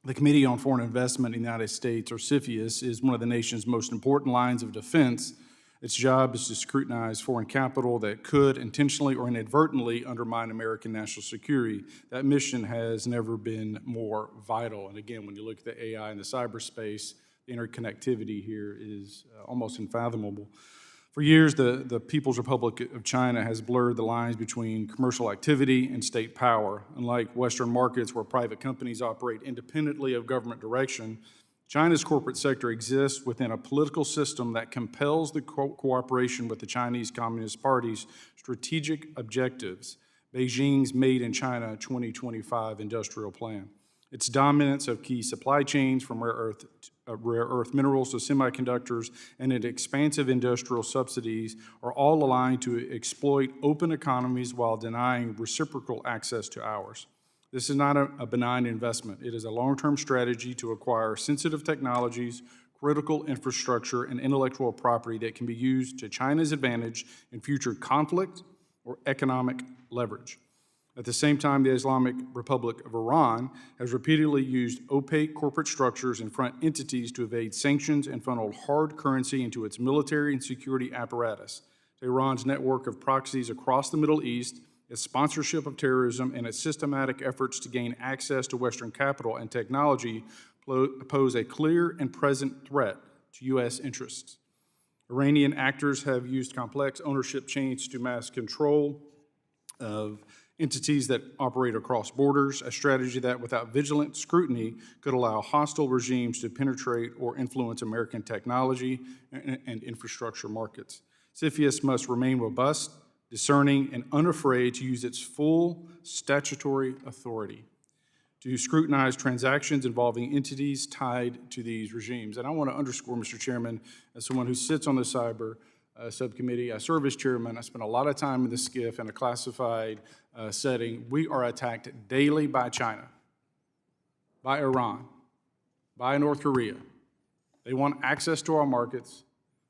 The Committee on Foreign Investment in the United States, or CFIUS, is one of the nation's most important lines of defense. Its job is to scrutinize foreign capital that could intentionally or inadvertently undermine American national security. That mission has never been more vital. And again, when you look at the AI and the cyberspace, the interconnectivity here is almost unfathomable. For years, the People's Republic of China has blurred the lines between commercial activity and state power. Unlike Western markets where private companies operate independently of government direction, China's corporate sector exists within a political system that compels the cooperation with the Chinese Communist Party's strategic objectives, Beijing's Made in China 2025 industrial plan. Its dominance of key supply chains from rare earth minerals to semiconductors and its expansive industrial subsidies are all aligned to exploit open economies while denying reciprocal access to ours. This is not a benign investment. It is a long-term strategy to acquire sensitive technologies, critical infrastructure, and intellectual property that can be used to China's advantage in future conflict or economic leverage. At the same time, the Islamic Republic of Iran has repeatedly used opaque corporate structures and front entities to evade sanctions and funneled hard currency into its military and security apparatus. Iran's network of proxies across the Middle East, its sponsorship of terrorism, and its systematic efforts to gain access to Western capital and technology pose a clear and present threat to U.S. interests. Iranian actors have used complex ownership chains to mass control of entities that operate across borders, a strategy that, without vigilant scrutiny, could allow hostile regimes to penetrate or influence American technology and infrastructure markets. CFIUS must remain robust, discerning, and unafraid to use its full statutory authority to scrutinize transactions involving entities tied to these regimes. And I want to underscore, Mr. Chairman, as someone who sits on the cyber subcommittee, I serve as chairman, I spend a lot of time in the SCIF in a classified setting. We are attacked daily by China, by Iran, by North Korea. They want access to our markets,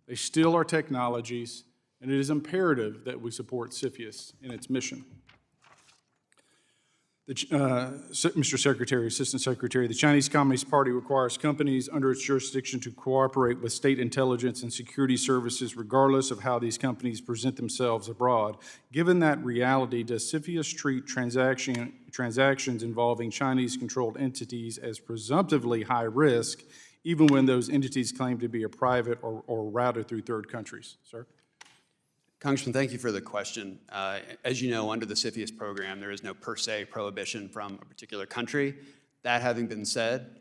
they steal our technologies, and it is imperative that we support CFIUS in its mission. Mr. Secretary, Assistant Secretary, the Chinese Communist Party requires companies under its jurisdiction to cooperate with state intelligence and security services regardless of how these companies present themselves abroad. Given that reality, does CFIUS treat transactions involving Chinese-controlled entities as presumptively high risk, even when those entities claim to be a private or routed through third countries? Sir? Congressman, thank you for the question. As you know, under the CFIUS program, there is no per se prohibition from a particular country. That having been said,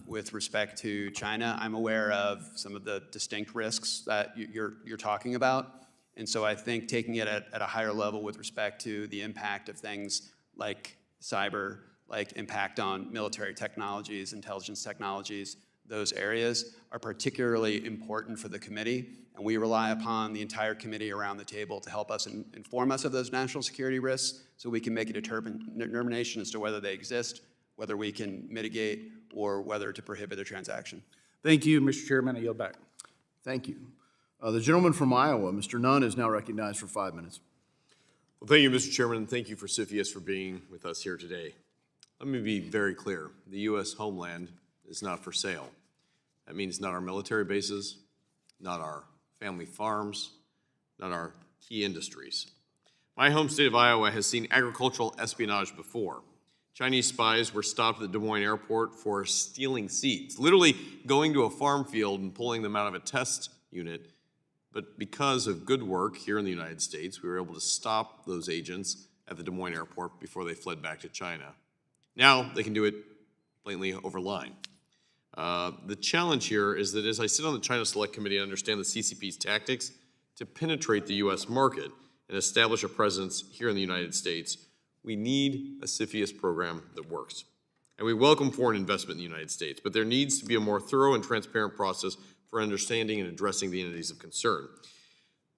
with respect to China, I'm aware of some of the distinct risks that you're talking about. And so I think taking it at a higher level with respect to the impact of things like cyber, like impact on military technologies, intelligence technologies, those areas are particularly important for the committee. And we rely upon the entire committee around the table to help us inform us of those national security risks so we can make a determination as to whether they exist, whether we can mitigate, or whether to prohibit a transaction. Thank you, Mr. Chairman. I yield back. Thank you. The gentleman from Iowa, Mr. Nunn, is now recognized for 5 minutes. Well, thank you, Mr. Chairman, and thank you for CFIUS for being with us here today. Let me be very clear. The U.S. homeland is not for sale. That means not our military bases, not our family farms, not our key industries. My home state of Iowa has seen agricultural espionage before. Chinese spies were stopped at the Des Moines airport for stealing seeds, literally going to a farm field and pulling them out of a test unit. But because of good work here in the United States, we were able to stop those agents at the Des Moines airport before they fled back to China. Now they can do it blatantly over line. The challenge here is that as I sit on the China Select Committee, I understand the CCP's tactics to penetrate the U.S. market and establish a presence here in the United States. We need a CFIUS program that works. and we welcome foreign investment in the United States, but there needs to be a more thorough and transparent process for understanding and addressing the entities of concern.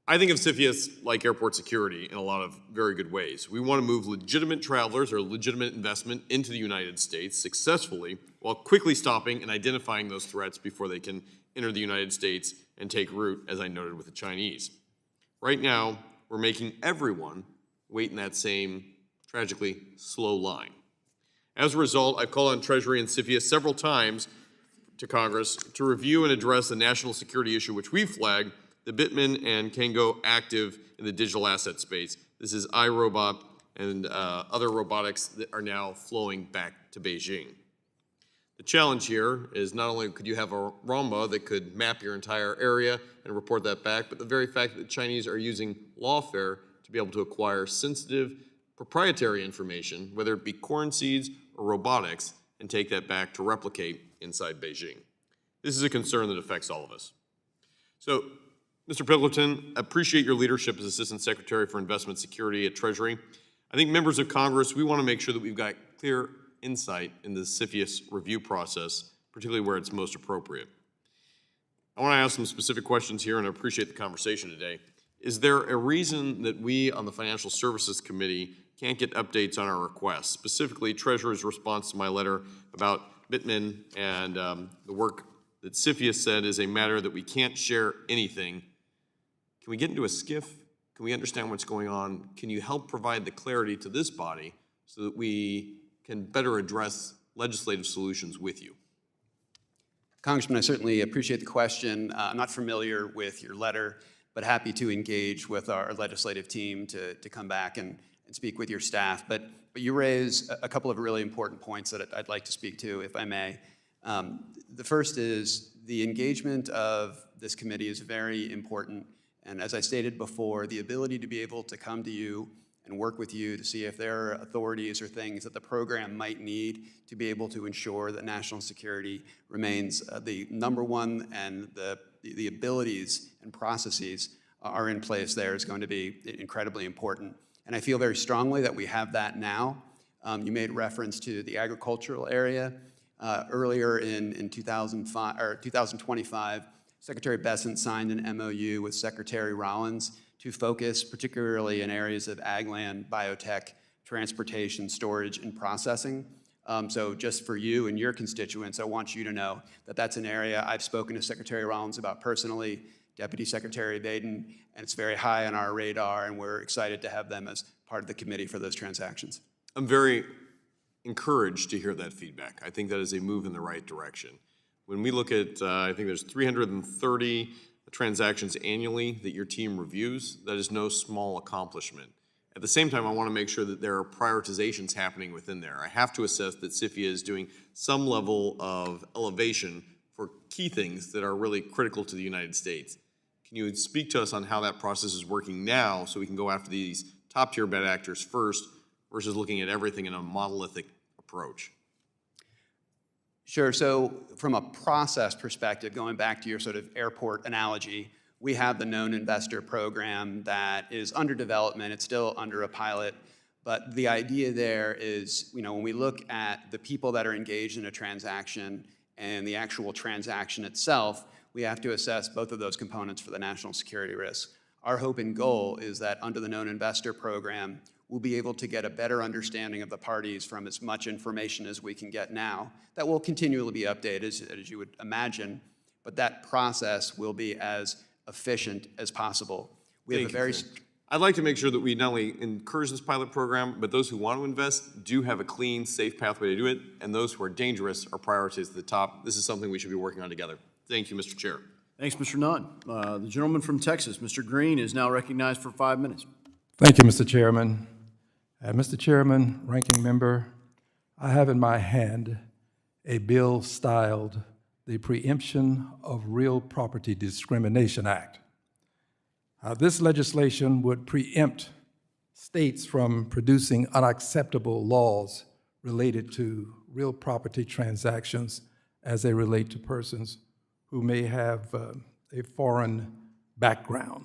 I think of CFIUS like airport security in a lot of very good ways. We want to move legitimate travelers or legitimate investment into the United States successfully while quickly stopping and identifying those threats before they can enter the United States and take root, as I noted with the Chinese. Right now, we're making everyone wait in that same, tragically, slow line. As a result, I've called on Treasury and CFIUS several times to Congress to review and address the national security issue which we flagged, the Bitman and Kango active in the digital asset space. This is iRobot and other robotics that are now flowing back to Beijing. The challenge here is not only could you have a ROMBA that could map your entire area and report that back, but the very fact that the Chinese are using lawfare to be able to acquire sensitive proprietary information, whether it be corn seeds or robotics, and take that back to replicate inside Beijing. This is a concern that affects all of us. So, Mr. Pilkerton, I appreciate your leadership as Assistant Secretary for Investment Security at Treasury. I think members of Congress, we want to make sure that we've got clear insight in the CFIUS review process, particularly where it's most appropriate. I want to ask some specific questions here, and I appreciate the conversation today. Is there a reason that we on the Financial Services Committee can't get updates on our requests, specifically Treasurer's response to my letter about Bitman and the work that CFIUS said is a matter that we can't share anything? Can we get into a skiff? Can we understand what's going on? Can you help provide the clarity to this body so that we can better address legislative solutions with you? Congressman, I certainly appreciate the question. I'm not familiar with your letter, but happy to engage with our legislative team to come back and speak with your staff. But you raise a couple of really important points that I'd like to speak to, if I may. The first is the engagement of this committee is very important. And as I stated before, the ability to be able to come to you and work with you to see if there are authorities or things that the program might need to be able to ensure that national security remains the number one, and the abilities and processes are in place there is going to be incredibly important. And I feel very strongly that we have that now. You made reference to the agricultural area. Earlier in 2025, Secretary Bessent signed an MOU with Secretary Rollins to focus particularly in areas of ag land, biotech, transportation, storage, and processing. So just for you and your constituents, I want you to know that that's an area I've spoken to Secretary Rollins about personally, Deputy Secretary Baden, and it's very high on our radar, and we're excited to have them as part of the committee for those transactions. I'm very encouraged to hear that feedback. I think that is a move in the right direction. When we look at, I think there's 330 transactions annually that your team reviews, that is no small accomplishment. At the same time, I want to make sure that there are prioritizations happening within there. I have to assess that CFIUS is doing some level of elevation for key things that are really critical to the United States. Can you speak to us on how that process is working now so we can go after these top-tier bad actors first versus looking at everything in a monolithic approach? Sure. So from a process perspective, going back to your sort of airport analogy, we have the known investor program that is under development. It's still under a pilot. But the idea there is, when we look at the people that are engaged in a transaction and the actual transaction itself, we have to assess both of those components for the national security risk. Our hope and goal is that under the known investor program, we'll be able to get a better understanding of the parties from as much information as we can get now. That will continually be updated, as you would imagine, but that process will be as efficient as possible. We have a very... I'd like to make sure that we not only encourage this pilot program, but those who want to invest do have a clean, safe pathway to do it, and those who are dangerous are prioritized at the top. This is something we should be working on together. Thank you, Mr. Chair. Thanks, Mr. Nunn. The gentleman from Texas, Mr. Green, is now recognized for 5 minutes. Thank you, Mr. Chairman. Mr. Chairman, Ranking Member, I have in my hand a bill styled the Preemption of Real Property Discrimination Act. This legislation would preempt states from producing unacceptable laws related to real property transactions as they relate to persons who may have a foreign background.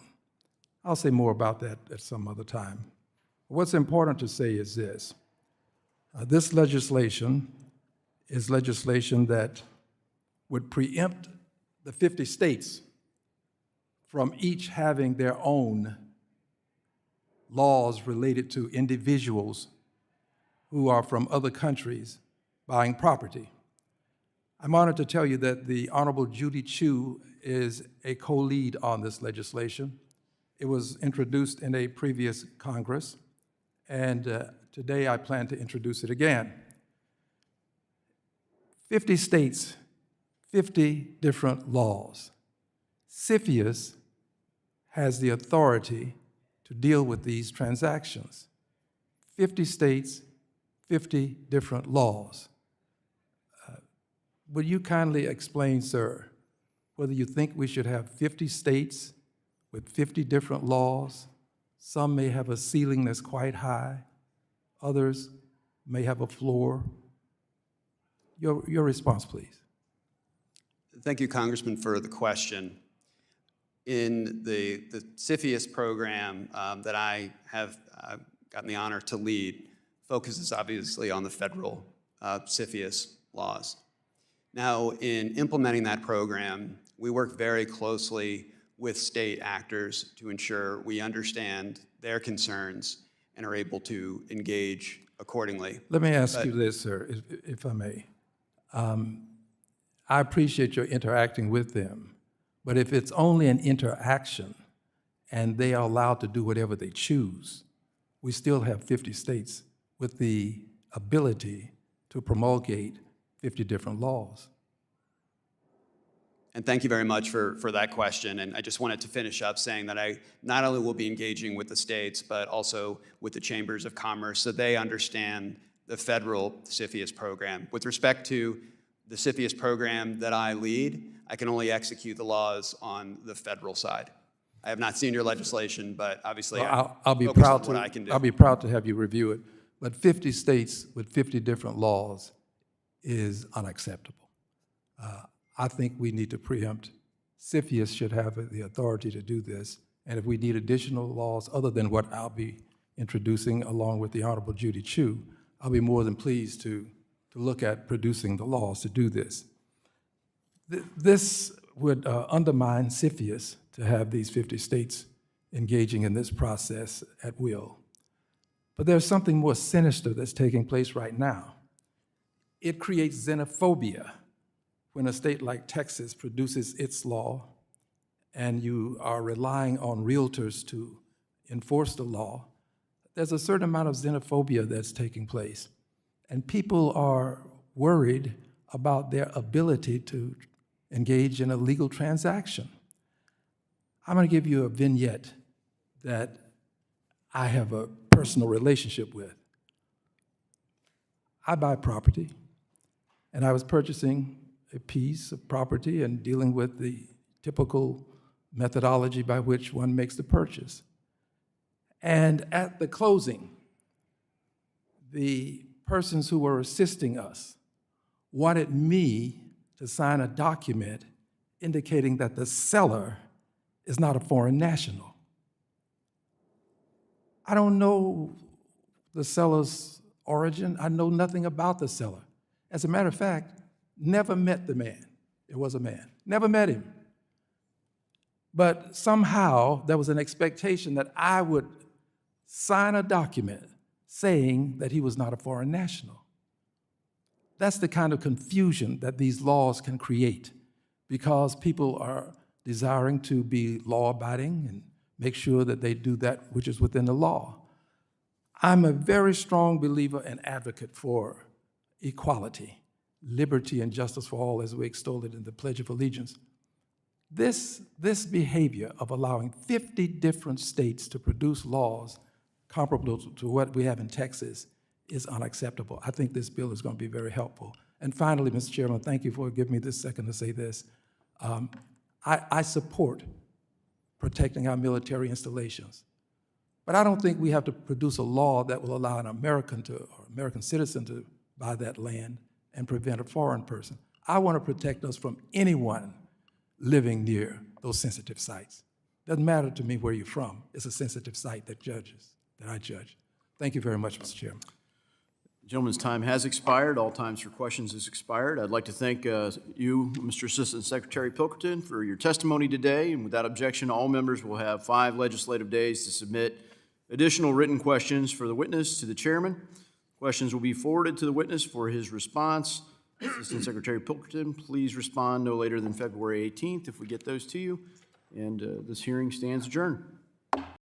I'll say more about that at some other time. What's important to say is this. This legislation is legislation that would preempt the 50 states from each having their own laws related to individuals who are from other countries buying property. I'm honored to tell you that the Honorable Judy Chu is a co-lead on this legislation. It was introduced in a previous Congress, and today I plan to introduce it again. 50 states, 50 different laws. CFIUS has the authority to deal with these transactions. 50 states, 50 different laws. Would you kindly explain, sir, whether you think we should have 50 states with 50 different laws? Some may have a ceiling that's quite high. Others may have a floor. Your response, please. Thank you, Congressman, for the question. In the CFIUS program that I have gotten the honor to lead focuses obviously on the federal CFIUS laws. Now, in implementing that program, we work very closely with state actors to ensure we understand their concerns and are able to engage accordingly. Let me ask you this, sir, if I may. I appreciate your interacting with them, but if it's only an interaction and they are allowed to do whatever they choose, we still have 50 states with the ability to promulgate 50 different laws. And thank you very much for that question. And I just wanted to finish up saying that I not only will be engaging with the states, but also with the chambers of commerce so they understand the federal CFIUS program. With respect to the CFIUS program that I lead, I can only execute the laws on the federal side. I have not seen your legislation, but obviously I'll be focus proud on what to. I can do. I'll be proud to have you review it. But 50 states with 50 different laws is unacceptable. I think we need to preempt. CFIUS should have the authority to do this. And if we need additional laws other than what I'll be introducing along with the Honorable Judy Chu, I'll be more than pleased to look at producing the laws to do this. This would undermine CFIUS to have these 50 states engaging in this process at will. But there's something more sinister that's taking place right now. It creates xenophobia when a state like Texas produces its law and you are relying on realtors to enforce the law. There's a certain amount of xenophobia that's taking place. And people are worried about their ability to engage in a legal transaction. I'm going to give you a vignette that I have a personal relationship with. I buy property, and I was purchasing a piece of property and dealing with the typical methodology by which one makes the purchase. And at the closing, the persons who were assisting us wanted me to sign a document indicating that the seller is not a foreign national. I don't know the seller's origin. I know nothing about the seller. As a matter of fact, never met the man. It was a man. Never met him. But somehow there was an expectation that I would sign a document saying that he was not a foreign national. That's the kind of confusion that these laws can create because people are desiring to be law-abiding and make sure that they do that which is within the law. I'm a very strong believer and advocate for equality, liberty, and justice for all as we extol it in the Pledge of Allegiance. This behavior of allowing 50 different states to produce laws comparable to what we have in Texas is unacceptable. I think this bill is going to be very helpful. And finally, Mr. Chairman, thank you for giving me this second to say this. I support protecting our military installations. But I don't think we have to produce a law that will allow an American citizen to buy that land and prevent a foreign person. I want to protect us from anyone living near those sensitive sites. Doesn't matter to me where you're from. It's a sensitive site that I judge. Thank you very much, Mr. Chairman. Gentleman's time has expired. All times for questions has expired. I'd like to thank you, Mr. Assistant Secretary Pilkerton, for your testimony today. And without objection, all members will have 5 legislative days to submit additional written questions for the witness to the chairman. Questions will be forwarded to the witness for his response. Assistant Secretary Pilkerton, please respond no later than February 18th if we get those to you. And this hearing stands adjourned.